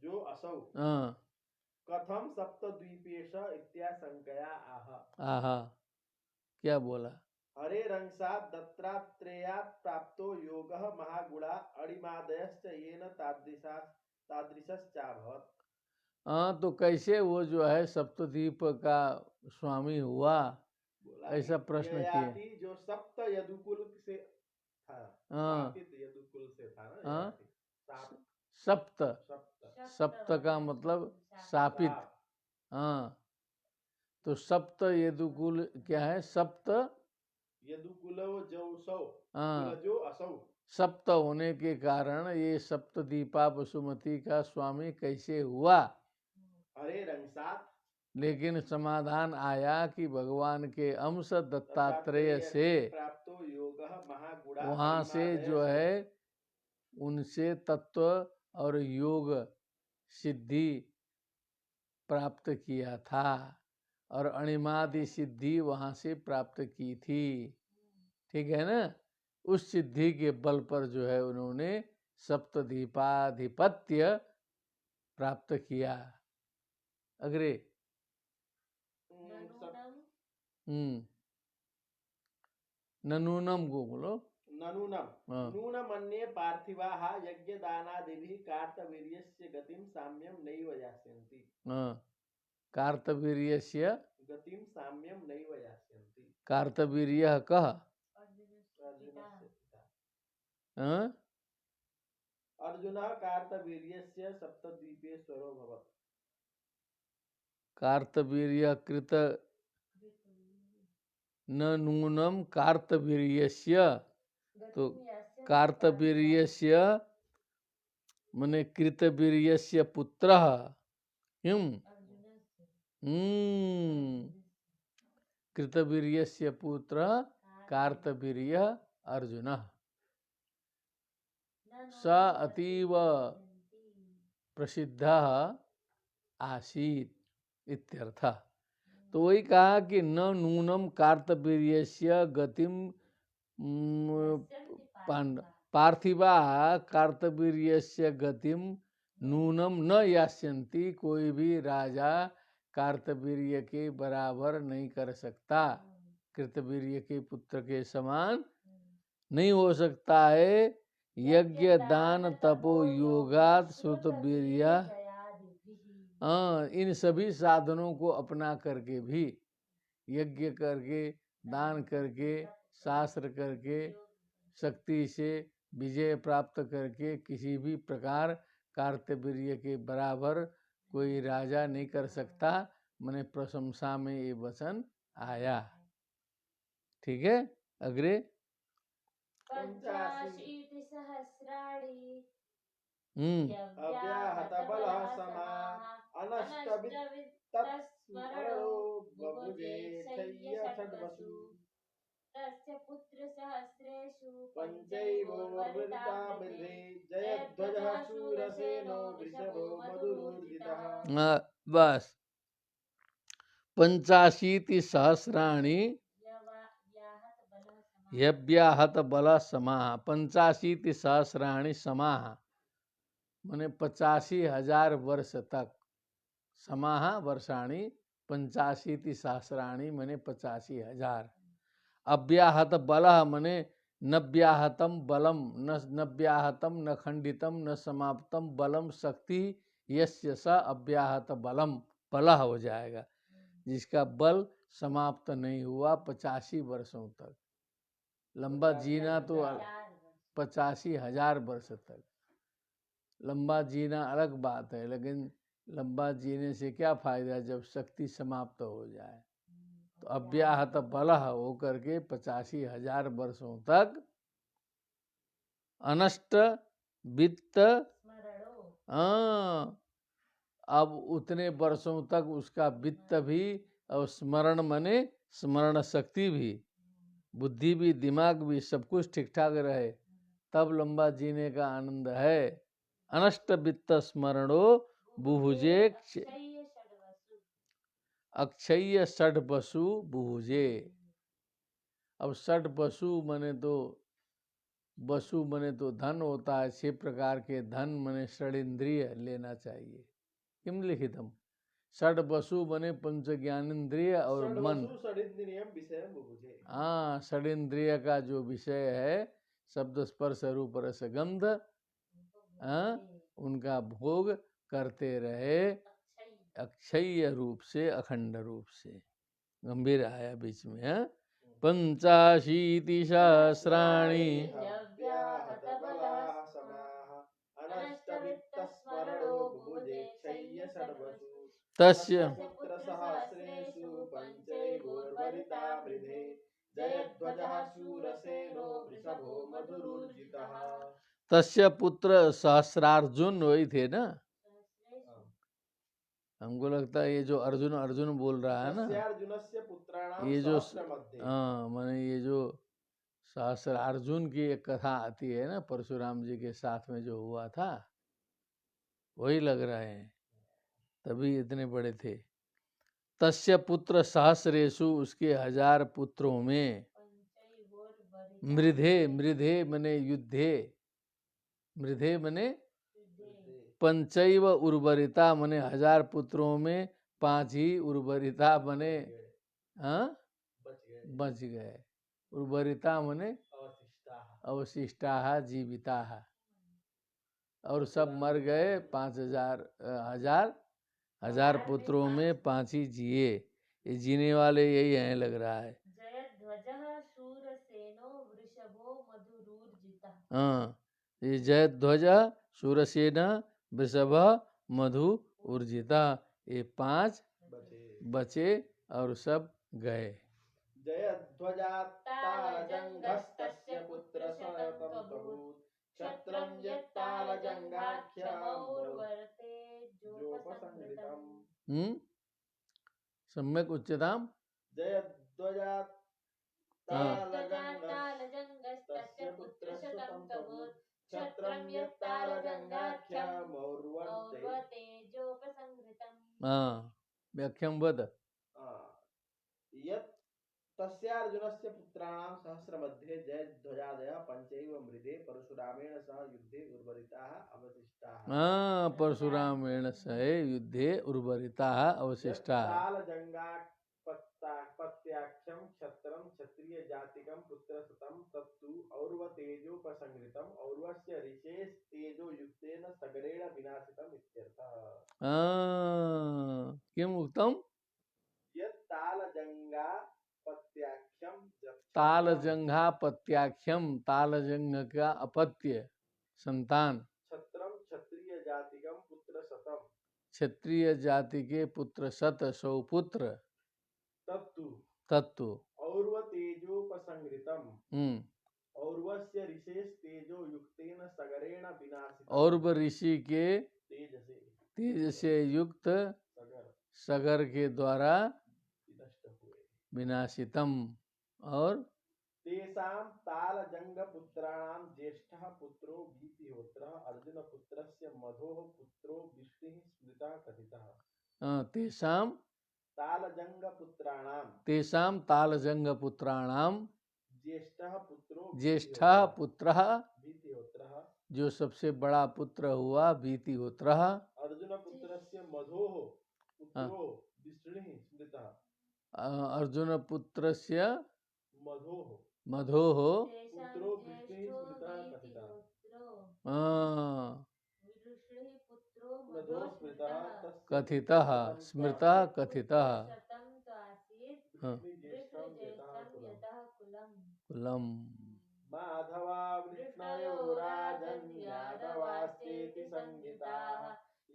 जो असौ कथम सप्तद्वीपेश इत्याशंकया आह। क्या बोला? हरे रंगसात् दत्तात्रेयात् प्राप्तो योगः महागुणा अणिमादयश्च येन तादृशश्चाभवत्। तो कैसे वो जो है सप्तद्वीप का स्वामी हुआ, ऐसा प्रश्न किए। जो सप्त यदुकुल से था, यदुकुल से था ना, सप्त सप्त का मतलब सापित। हाँ तो सप्त यदुकुल क्या है? सप्त यदुकुलो जो असौ सप्त होने के कारण ये सप्तद्वीपा वसुमती का स्वामी कैसे हुआ? हरे रंगसात। लेकिन समाधान आया कि भगवान के अंश दत्तात्रेय से वहाँ से जो है उनसे तत्व और योग सिद्धि प्राप्त किया था और अणिमादि सिद्धि वहाँ से प्राप्त की थी। ठीक है ना? उस सिद्धि के बल पर जो है उन्होंने सप्तद्वीपाधिपत्य प्राप्त किया। अग्रे ननूनम को बोलो। ननूनम नूनमन्ये पार्थिवाः यज्ञदानादिभिः कार्तवीर्यस्य गतिं साम्यं नैव यास्यन्ति। कार्तवीर्यस्य गतिं साम्यं नैव यास्यन्ति। कार्तवीर्यः कः? अर्जुनः कार्तवीर्यस्य सप्तद्वीपेश्वरो भवत्। कार्तवीर्य कृत न नूनम कार्तवीर्यस्य, तो कार्तवीर्यस्य मने कृतवीर्यस्य पुत्रः किम? कृतवीर्यस्य पुत्र कार्तवीर्य अर्जुनः स अतीव प्रसिद्ध आसीत इत्यर्थ। तो वही कहा कि न नूनम कार्तवीर्यस्य गतिम पार्थिवा कार्तवीर्यस्य गतिम नूनम न यास्यन्ति। कोई भी राजा कार्तवीर्य के बराबर नहीं कर सकता, कृतवीर्य के पुत्र के समान नहीं हो सकता है। यज्ञ दान तपो योगात श्रुत वीर्य, इन सभी साधनों को अपना करके भी, यज्ञ करके, दान करके, शास्त्र करके, शक्ति से विजय प्राप्त करके किसी भी प्रकार कार्तवीर्य के बराबर कोई राजा नहीं कर सकता। मैंने प्रशंसा में ये वचन आया। ठीक है, अग्रे। तस्य पुत्र सहस्रेषु पंचैवोर्वरिता मृधे जयध्वजः शूरसेनो वृषभो मधुरोर्जितः। बस 85 सहस्राणि यव्याहत बल समाह। 85 सहस्राणि समाह माने 85,000 वर्ष तक। समाह वर्षाणि 85 सहस्राणि माने 85,000। अव्याहत बल माने नव्याहतम बलम, नव्याहतम न खंडितम न समाप्तम बलम शक्ति यस्य स अव्याहत बलम, बलह हो जाएगा जिसका बल समाप्त नहीं हुआ 85 वर्षों तक। लंबा जीना तो 85,000 वर्ष तक लंबा जीना अलग बात है, लेकिन लंबा जीने से क्या फायदा जब शक्ति समाप्त हो जाए। तो अव्याहत बलह होकर के 85,000 वर्षों तक अनष्ट वित्त, अब उतने वर्षों तक उसका वित्त भी और स्मरण मने स्मरण शक्ति भी, बुद्धि भी, दिमाग भी, सब कुछ ठीक ठाक रहे तब लंबा जीने का आनंद है। अनष्ट वित्त स्मरणो बुभुजे अक्षय षड बसु बुभुजे। अब षड बसु मने तो बसु मने तो धन होता है, 6 प्रकार के धन मने षड-इंद्रिय लेना चाहिए। किम लिखितम षड बसु बने पंच ज्ञानेन्द्रिय और मन। हाँ, षड-इंद्रिय का जो विषय है शब्द स्पर्श रूप रस गंध, उनका भोग करते रहे अक्षय रूप से, अखंड रूप से। गंभीर आया बीच में है। 85 सहस्राणि तस्य पुत्र सहस्रेषु पंचैवोर्वरिता मृधे जयध्वजः शूरसेनो वृषभो मधुरोर्जितः। तस्य पुत्र सहस्रार्जुन वही थे ना। हमको लगता है ये जो अर्जुन अर्जुन बोल रहा है ना, ये जो माने ये जो सहस्र अर्जुन की एक कथा आती है ना परशुराम जी के साथ में जो हुआ था, वही लग रहे हैं, तभी इतने बड़े थे। तस्य पुत्र सहस्रेषु, उसके 1000 पुत्रों में, मृधे, मृधे मने युद्धे, मृधे मने पंचैव उर्वरिता मने 1000 पुत्रों में 5 ही उर्वरिता बने, बच गए। उर्वरिता मने अवशिष्टा जीविता, और सब मर गए। 5,000 हजार पुत्रों में 5 ही जिए। ये जीने वाले यही हैं लग रहा है। जयध्वजः शूरसेनो वृषभो मधुरोर्जितः। हाँ, ये जयध्वज शूरसेन वृषभ मधु ऊर्जिता, ये 5 बचे और सब गए। जयध्वजात्तालजङ्घस्तस्य पुत्रशतम् अभूत् क्षत्रं यत्तालजङ्घाख्यमौर्वर्ते जोपसंहृतम्। सम्यक उच्यताम। जयध्वजात्तालजङ्घस्तस्य पुत्रशतम् अभूत् क्षत्रं यत्तालजङ्घाख्यमौर्वर्ते हाँ व्याख्यां वद। यत् तस्यार्जुनस्य पुत्राणां सहस्रमध्ये जयध्वजादयः पञ्चैव मृधे परशुरामेण सह युद्धे उर्वरिताः अवशिष्टाः। हाँ परशुरामेण सह युद्धे उर्वरिताः अवशिष्टाः। तालजङ्गापत्याख्यं क्षत्रं क्षत्रिय जातिकं पुत्रसतं तत्तु और्वतेजोपसंहृतम् और्वस्य ऋषेस्तेजो युक्तेन सगरेण विनाशितम् इत्यर्थः। किम् उक्तम्? यत् तालजङ्गापत्याख्यं तालजंघापत्याख्यम, तालजंघ का अपत्य संतान, क्षत्रम क्षत्रिय जातिकम पुत्र शतम, क्षत्रिय जाति के पुत्र शत, 100 पुत्र, तत्तु तत्तु और्व तेजोपसंहृतम, और्वस्य ऋषेस् तेजो युक्तेन सगरेण विनाशितम, और्व ऋषि के तेज से युक्त सगर के द्वारा विनाशितम। और तेषां तालजंग पुत्राणां ज्येष्ठः पुत्रो भीतिहोत्रः अर्जुन पुत्रस्य मधोः पुत्रो विष्णुः स्मृतः कथितः। तेषां तालजंग पुत्राणां ज्येष्ठः पुत्रः जो सबसे बड़ा पुत्र हुआ भीतिहोत्रः अर्जुन पुत्रस्य मधोः पुत्रो विष्णुः स्मृतः। अर्जुन पुत्रस्य मधोः पुत्रो विष्णुः स्मृतः कथितः। कथितः स्मृतः कथितः कुलम। माधवा वृष्णयो राजन् यादवास्तेति संहिताः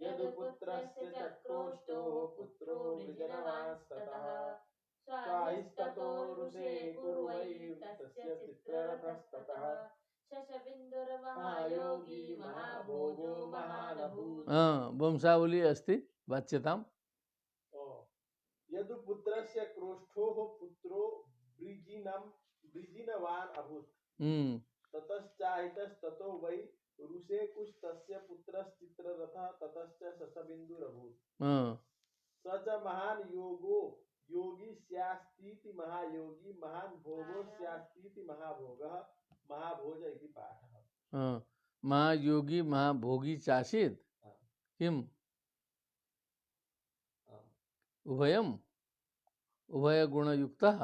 यदुपुत्रस्य चक्रोष्टो पुत्रो वृजनवांस्ततः स्वाहिस्ततो रुषे कुर्वै तस्य चित्ररथस्ततः शशबिन्दुर्महायोगी महाभोजो महानभूत्। वंशावली अस्ति वाच्यताम्। यदुपुत्रस्य क्रोष्ठोः पुत्रो वृजिनवान् अभूत् ततश्चाहितस्ततो वै ऋषेकुस्तस्य पुत्रश्चित्ररथः ततश्च शशबिन्दुरभूत्। स च महान् योगी स्यास्तीति महायोगी महान् भोगो स्यास्तीति महाभोगः महाभोज इति पाठः। महायोगी महाभोगी चासीत् किम् उभयम् उभय गुणयुक्तः।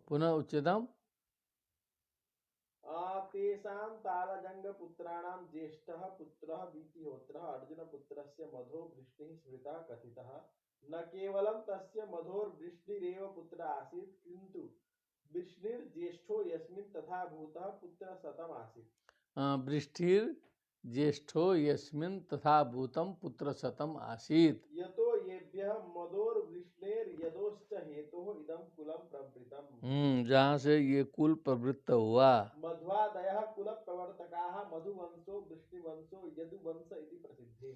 पुनः उच्यताम्। तेषां तालजंग पुत्राणां ज्येष्ठः पुत्रः भीतिहोत्रः अर्जुन पुत्रस्य मधो वृष्णिः स्मृतः कथितः। न केवलं तस्य मधोर्वृष्णिरेव पुत्र आसीत् किन्तु वृष्णिर्ज्येष्ठो यस्मिन् तथा भूतः पुत्र शतम् आसीत्। वृष्टिर्ज्येष्ठो यस्मिन् तथा भूतं पुत्र शतम् आसीत्। यतो येभ्यः मधोर्वृष्णेर्यदोश्च हेतोः इदं कुलं प्रवृत्तम्। जहाँ से ये कुल प्रवृत्त हुआ। मध्वादयः कुल प्रवर्तकाः मधुवंशो वृष्णिवंशो यदुवंश इति प्रसिद्धे।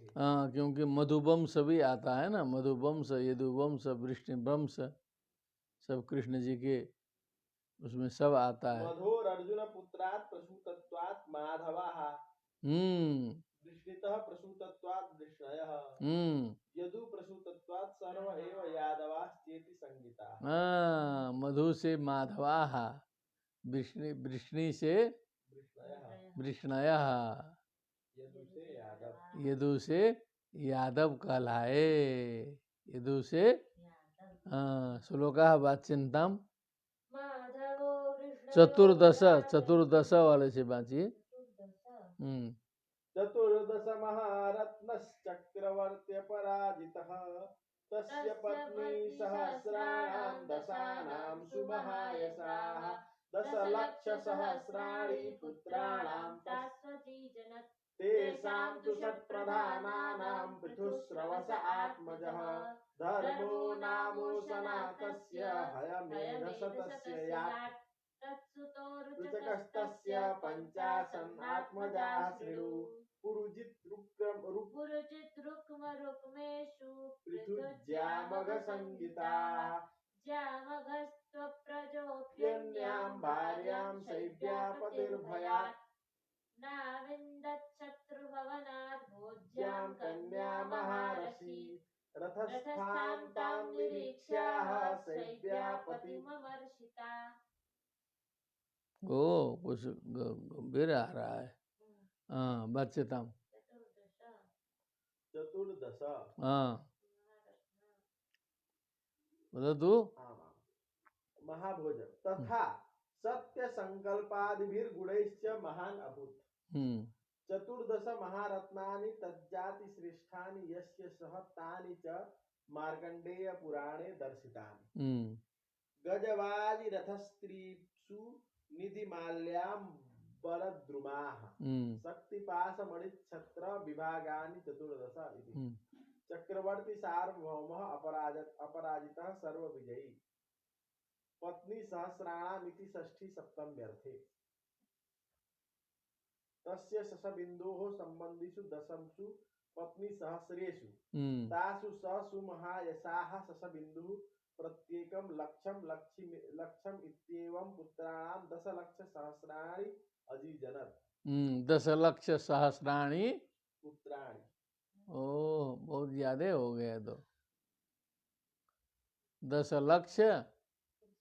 क्योंकि मधुवंश भी आता है ना, मधुवंश यदुवंश वृष्णिवंश सब कृष्ण जी के उसमें सब आता है। मधोर अर्जुन पुत्रात् प्रसूतत्वात् माधवः वृष्णितः प्रसूतत्वात् वृष्णयः यदु प्रसूतत्वात् सर्व एव यादवाश्चेति संहिताः। मधु से माधवाः, वृष्णि से वृष्णयः, यदु से यादव कहलाए। यदु से श्लोकाः वाच्यन्ताम्। चतुर्दश वाले से बाँचिए। चतुर्दश महारत्नश्चक्रवर्त्य पराजितः तस्य पत्नी सहस्राणां दशानां सुमहायशाः दशलक्षसहस्राणि पुत्राणां तेषां तु षट्प्रधानानां पृथुस्रवस आत्मजः धर्मो नामो सनातस्य हयमेधशतस्य यात् ऋचकस्तस्य पञ्चाशन् आत्मजाः शृणु पुरुजिद्रुक्मरुक्मेषु पृथुज्यामघसंहिताः ज्यामघस्त्वप्रजोऽप्यन्यां भार्यां शैव्यापतिर्भयात् नाविन्दच्छत्रुभवनात् भोज्यां कन्या महारसी रथस्थां तां निरीक्ष्याः शैव्या पतिमवर्षिता। ओ कुछ गंभीर आ रहा है। हाँ बच्चतम चतुर्दश। हाँ बोलो तू। महाभोज तथा सत्य संकल्पादिभिर्गुणैश्च महान अभूत। चतुर्दश महारत्नानि तज्जाति श्रेष्ठानि यस्य सह तानि च मार्कण्डेय पुराणे दर्शितानि। गजवाजि रथस्त्रीषु निधिमाल्यां बलद्रुमाः शक्तिपाशमणिच्छत्र विभागानि चतुर्दश इति। चक्रवर्ती सार्वभौमः अपराजितः सर्वविजयी पत्नी सहस्राणामिति षष्ठी सप्तम्यर्थे। तस्य शशबिन्दोः सम्बन्धिषु दशसु पत्नी सहस्रेषु तासु सुमहायशाः शशबिन्दुः प्रत्येकं लक्षम् इत्येवं पुत्राणां दशलक्षसहस्राणि अजीजनत्। 10,00,000 पुत्राणि। ओह बहुत ज्यादा हो गया। तो 10,00,000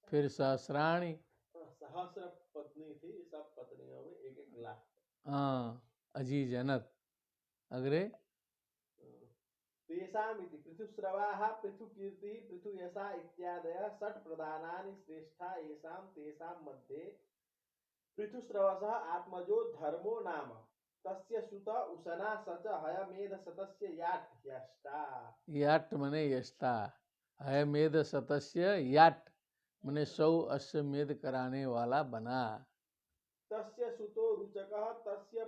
फिर सहस्राणी। सहस्र पत्नी थी, सब पत्नियों में 1-1 लाख। हाँ अजीजनत। अग्रे तेषामिति पृथुस्रवाः पृथुकीर्तिः पृथुयशा इत्यादयः षट् प्रधानानि श्रेष्ठा येषां तेषां मध्ये पृथुस्रवसः आत्मजो धर्मो नाम तस्य सुत उशना स च हयमेध शतस्य याट् यष्टा। याट मने यष्टा, हयमेध शतस्य याट मने 100 अश्वमेध कराने वाला बना। तस्य सुतो रुचकः तस्य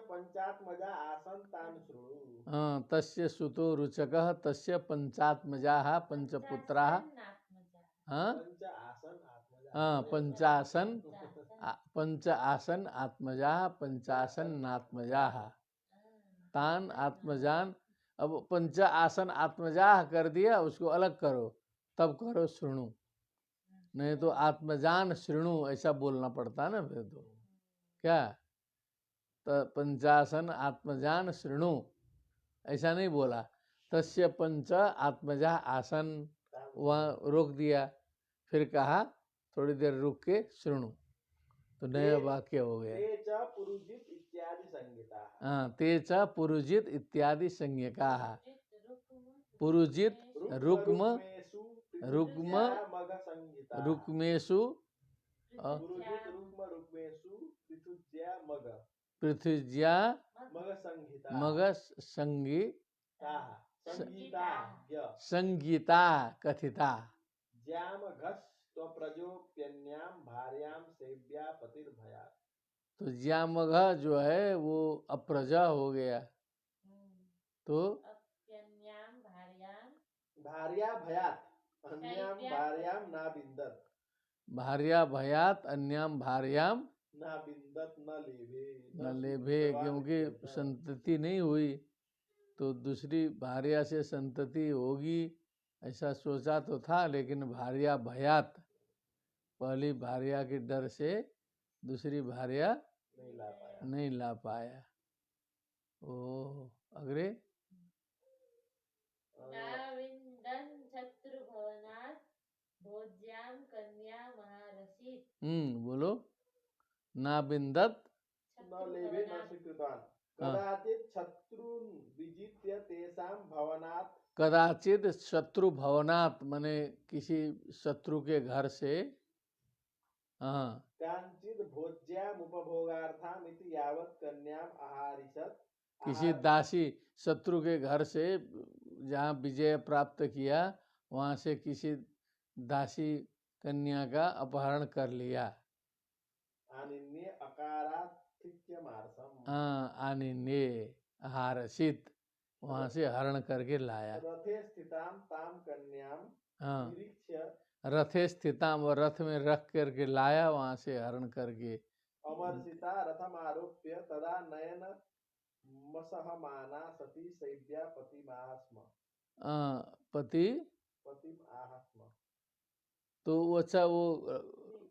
पंचात्मजा आसन तान् शृणु। तस्य सुतो रुचकः तस्य पंचात्मजाः पंचपुत्राः। पंचासन आत्मजाः पंचासन्नात्मजाः तान आत्मजान। अब पंच आसन आत्मजाह कर दिया, उसको अलग करो तब करो शृणु, नहीं तो आत्मजान शृणु ऐसा बोलना पड़ता ना फिर तो क्या। तो पंचासन आत्मजान शृणु ऐसा नहीं बोला। तस्य पंच आत्मजा आसन वहाँ रोक दिया, फिर कहा थोड़ी देर रुक के शृणु, तो नया वाक्य हो गया। हाँ तेच पुरुजित इत्यादि संज्ञका। पुरुजित रुक्म रुक्मेशु पृथुज्या मग संगीता कथिता। तो ज्यामघ जो है वो अप्रजा हो गया, तो भार्या भयात अन्याम भार्याम न लेभे, क्योंकि संतति नहीं हुई तो दूसरी भार्या से संतति होगी ऐसा सोचा तो था, लेकिन भार्या भयात पहली भार्या के डर से दूसरी भार्या नहीं ला पाया। ओह अग्रे बोलो। ना बिंदत न लेभे न स्वीकृतवान् कदाचित् शत्रुन् विजित्य तेषां भवनात्। कदाचित शत्रु भवनात् मने किसी शत्रु के घर से। कांचित् भोज्याम् उपभोगार्थाम् इति यावत् कन्याम् आहारिषत्। किसी दासी शत्रु के घर से जहाँ विजय प्राप्त किया वहाँ से किसी दासी कन्या का अपहरण कर लिया। आनिन्ये अकाराथित्यमार्थम। आनिन्ये आहारसित वहाँ से हरण करके लाया। रथे स्थितां तां कन्यां निरीक्ष्य। रथे स्थितां व रथ में रख करके लाया, वहाँ से हरण करके। अमर्षिता रथमारोप्य तदा नयन मसहमाना सती शैव्या पतिमाहस्म। पतिमाहस्म तो अच्छा वो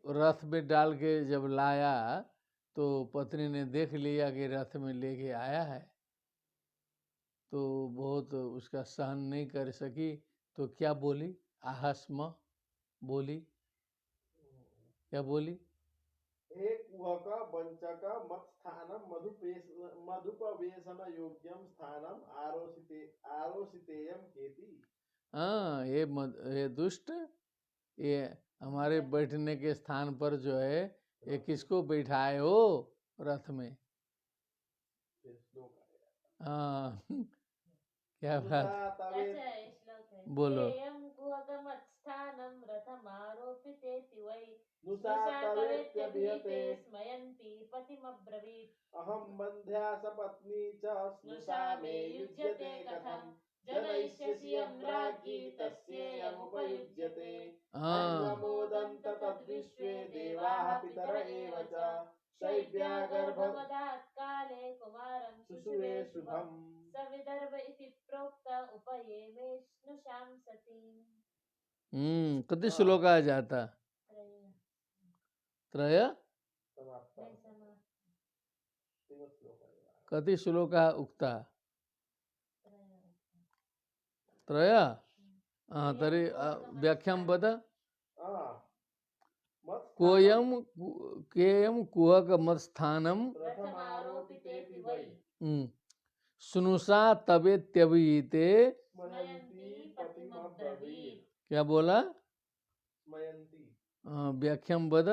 रथ में डाल के जब लाया तो पत्नी ने देख लिया कि रथ में लेके आया है, तो बहुत उसका सहन नहीं कर सकी, तो क्या बोली? आहस्म बोली, क्या बोली? एक कुहक वंचक मत स्थानम मधुपवेशन योग्यम स्थानम आरोसितेयम केति। हाँ, ये दुष्ट, ये हमारे बैठने के स्थान पर जो है ये किसको बैठाए हो रथ में? हाँ क्या बात, बोलो। अहम बंध्या सपत्नी च स्नुषा मे युज्यते कथम जनयिष्यसि यम्राज्ञी तस्येयमुपयुज्यते। अन्वमोदन्त तद्विश्वे देवाः पितर एव च शैव्या गर्भमदात् काले कुमारं सुषुवे शुभम्। सविदर्भ इति प्रोक्त उपयेमे स्नुषां सतीम्। कति श्लोक आ जाता? त्रय कति श्लोक उक्ता? त्रय। तरी व्याख्यां वद। कोयम केयम कुहक मत स्थानम सुनुषा तबे त्यवीते। क्या बोला? व्याख्यां वद।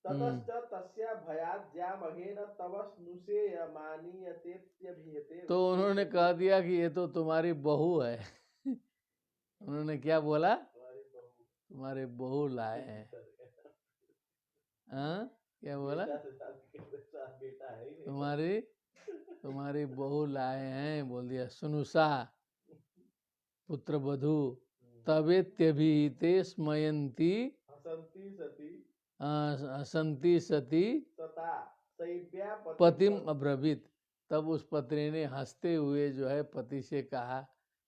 ततश्च तस्या भयात् ज्यामहेन तव स्नुषेयमानीयतेत्यभिहिते। तो उन्होंने कह दिया कि ये तो तुम्हारी बहू है। उन्होंने क्या बोला? तुम्हारे बहू लाए हैं। हाँ, क्या बोला? तुम्हारी बहू लाए हैं, बोल दिया। सुनुषा पुत्र वधू तबे त्यभिहिते स्मयंती हसंती सती पतिम अब्रवीत। तब उस पत्नी ने हंसते हुए जो है पति से कहा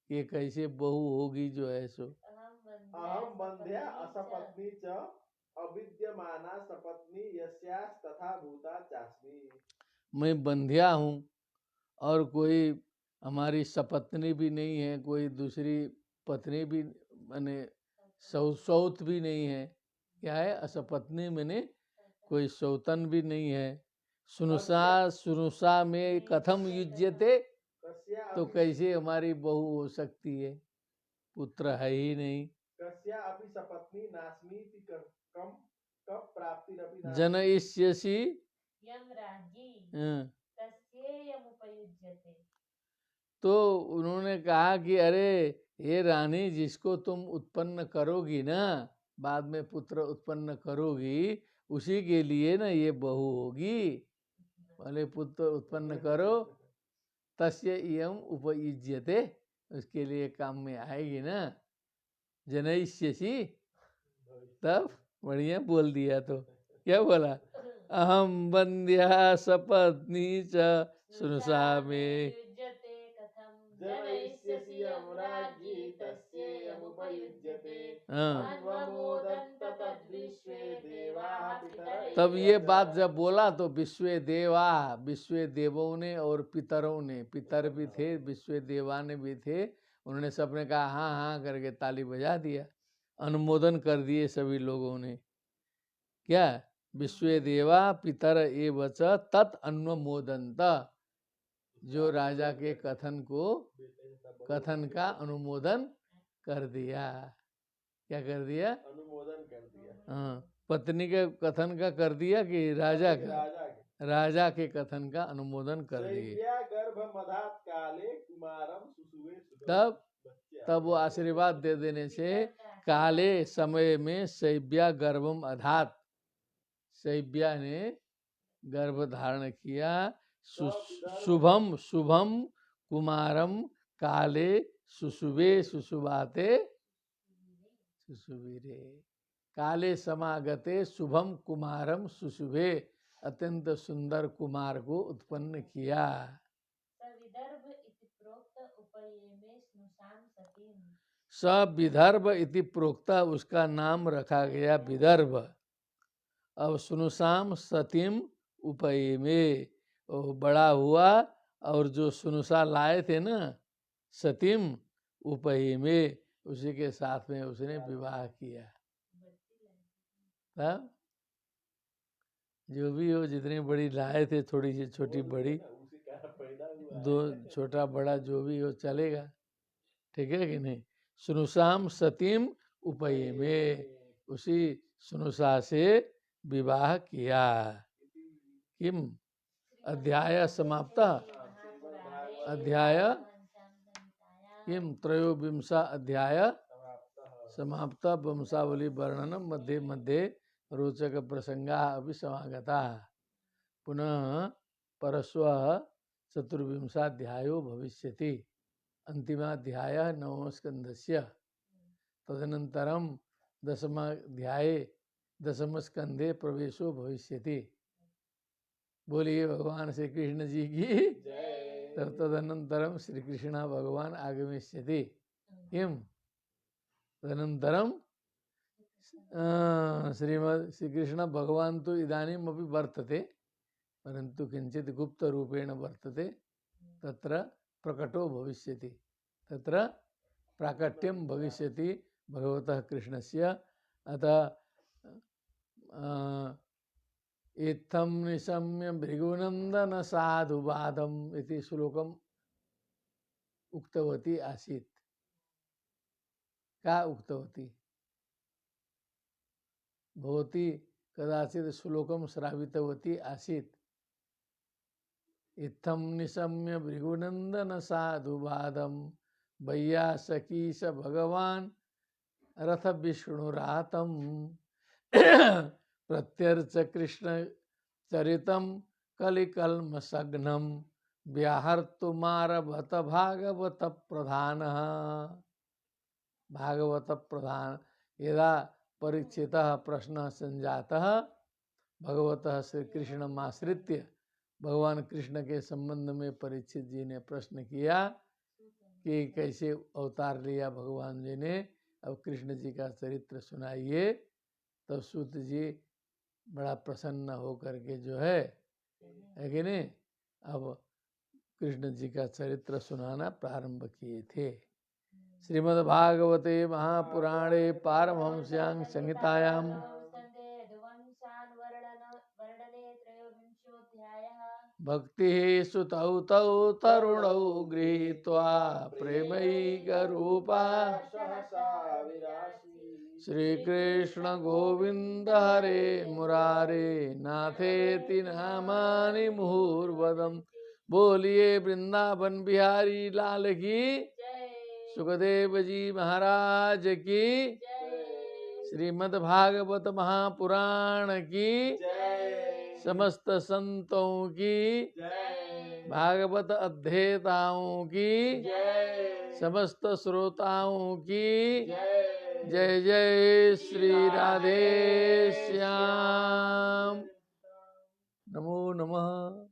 कि कैसे बहू होगी जो है सो। अहम बंध्या असपत्नी च अविद्यमाना सपत्नी यस्यास् तथा भूता चास्मि। मैं बंध्या हूँ और कोई हमारी सपत्नी भी नहीं है, कोई दूसरी पत्नी भी मैंने सौत भी नहीं है। क्या है असपत्नी? मैंने कोई सौतन भी नहीं है। सुनुषा में कथम युज्यते, तो कैसे हमारी बहू हो सकती है? पुत्र है ही नहीं। जनयिष्यसि तो उन्होंने कहा कि अरे ये रानी, जिसको तुम उत्पन्न करोगी ना, बाद में पुत्र उत्पन्न करोगी, उसी के लिए ना ये बहू होगी। पहले पुत्र उत्पन्न करो, तस्य इयम उपयुज्यते, उसके लिए काम में आएगी ना। जनयिष्यसि, तब बढ़िया बोल दिया। तो क्या बोला? अहम बंध्या सपत्नी च सुनुषा में तब ये बात जब बोला तो विश्व देवा, विश्व देवों ने और पितरों ने, पितर भी थे, विश्व देवा ने भी थे, उन्होंने सबने कहा हाँ हाँ करके ताली बजा दिया, अनुमोदन कर दिए सभी लोगों ने। क्या? विश्व देवा पितर एवच तत् अनुमोदंत, जो राजा के कथन का अनुमोदन कर दिया। क्या कर दिया? अनुमोदन कर दिया। हाँ, पत्नी के कथन का कर दिया कि राजा के कथन का अनुमोदन कर दिए। तब वो आशीर्वाद दे देने से काले समय में शैव्या गर्भम अधात, शैव्या ने गर्भ धारण किया। शुभम कुमारम काले सुशुभे सुशुभाते सुशुभिरे। काले समागते शुभम कुमारम सुशुभे, अत्यंत सुंदर कुमार को उत्पन्न किया। विदर्भ इति प्रोक्ता, उसका नाम रखा गया विदर्भ। अब सुनुषाम सतीम उपयेमे, वो बड़ा हुआ और जो सुनुसा लाए थे ना सतीम उपही में, उसी के साथ में उसने विवाह किया। तब जो भी हो, जितनी बड़ी लाए थे, थोड़ी सी छोटी बड़ी, दो छोटा बड़ा जो भी हो चलेगा, ठीक है कि नहीं। सुनुसाम सतीम उपये में, उसी सुनुसा से विवाह किया। किम अध्याय समाप्त। अध्याय किम त्रयोविंशा अध्याय समाप्त। वंशावली वर्णनम मध्ये मध्ये रोचक प्रसंगा अभी समागता। पुनः परस्व चतुर्विंशाध्यायो भविष्यति। अंतिमाध्याय नवमस्कंदस्य। तदनन्तरं दशमाध्याये दशमस्कंदे प्रवेशो भविष्यति। बोलिए भगवान श्री कृष्ण जी की। तदनन्तरं श्री कृष्ण भगवान आगमिष्यति। किम तदनन्तरं श्रीमद् श्री कृष्ण भगवान तो इदानीम अपि वर्तते, परंतु किंचित गुप्त रूपेण वर्तते। तत्र प्रकटो भविष्यति, तत्र प्राकट्यम भविष्यति भगवतः कृष्णस्य। अतः इत्थं निशम्य भृगुनंदन साधुवादम इति श्लोकम उक्तवती आसीत्। का उक्तवती भवती कदाचित् श्लोकम श्रावितवती आसीत्। इत्थं निशम्य भृगुनंदन साधुवादम वैयासकीश भगवान रथ विष्णुरातम प्रत्यर्च कृष्ण चरितम कलिकल्म सघ्नम व्याहर्तुमारभत भागवत प्रधान। भागवत प्रधान यदा परीक्षितः प्रश्न संजातः भगवतः श्री कृष्णमाश्रित्य, भगवान कृष्ण के संबंध में परीक्षित जी ने प्रश्न किया कि कैसे अवतार लिया भगवान जी ने, अब कृष्ण जी का चरित्र सुनाइए। तो सूत जी बड़ा प्रसन्न होकर के जो है कि नहीं, अब कृष्ण जी का चरित्र सुनाना प्रारंभ किए थे। श्रीमद्भागवते महापुराणे पारमहंस्यां संहितायां भक्ति सुतौ तौ तरुणौ गृहीत्वा प्रेमैकरूपा श्रीकृष्ण गोविंद हरे मुरारे नाथेति नामानि मुहुर्वदम्। बोलिए वृंदावन बिहारी लाल की, सुखदेव जी महाराज की, श्रीमद् भागवत महापुराण की, समस्त संतों की, भागवत अध्येताओं की, समस्त श्रोताओं की जय जय श्री राधे श्याम। नमो नमः।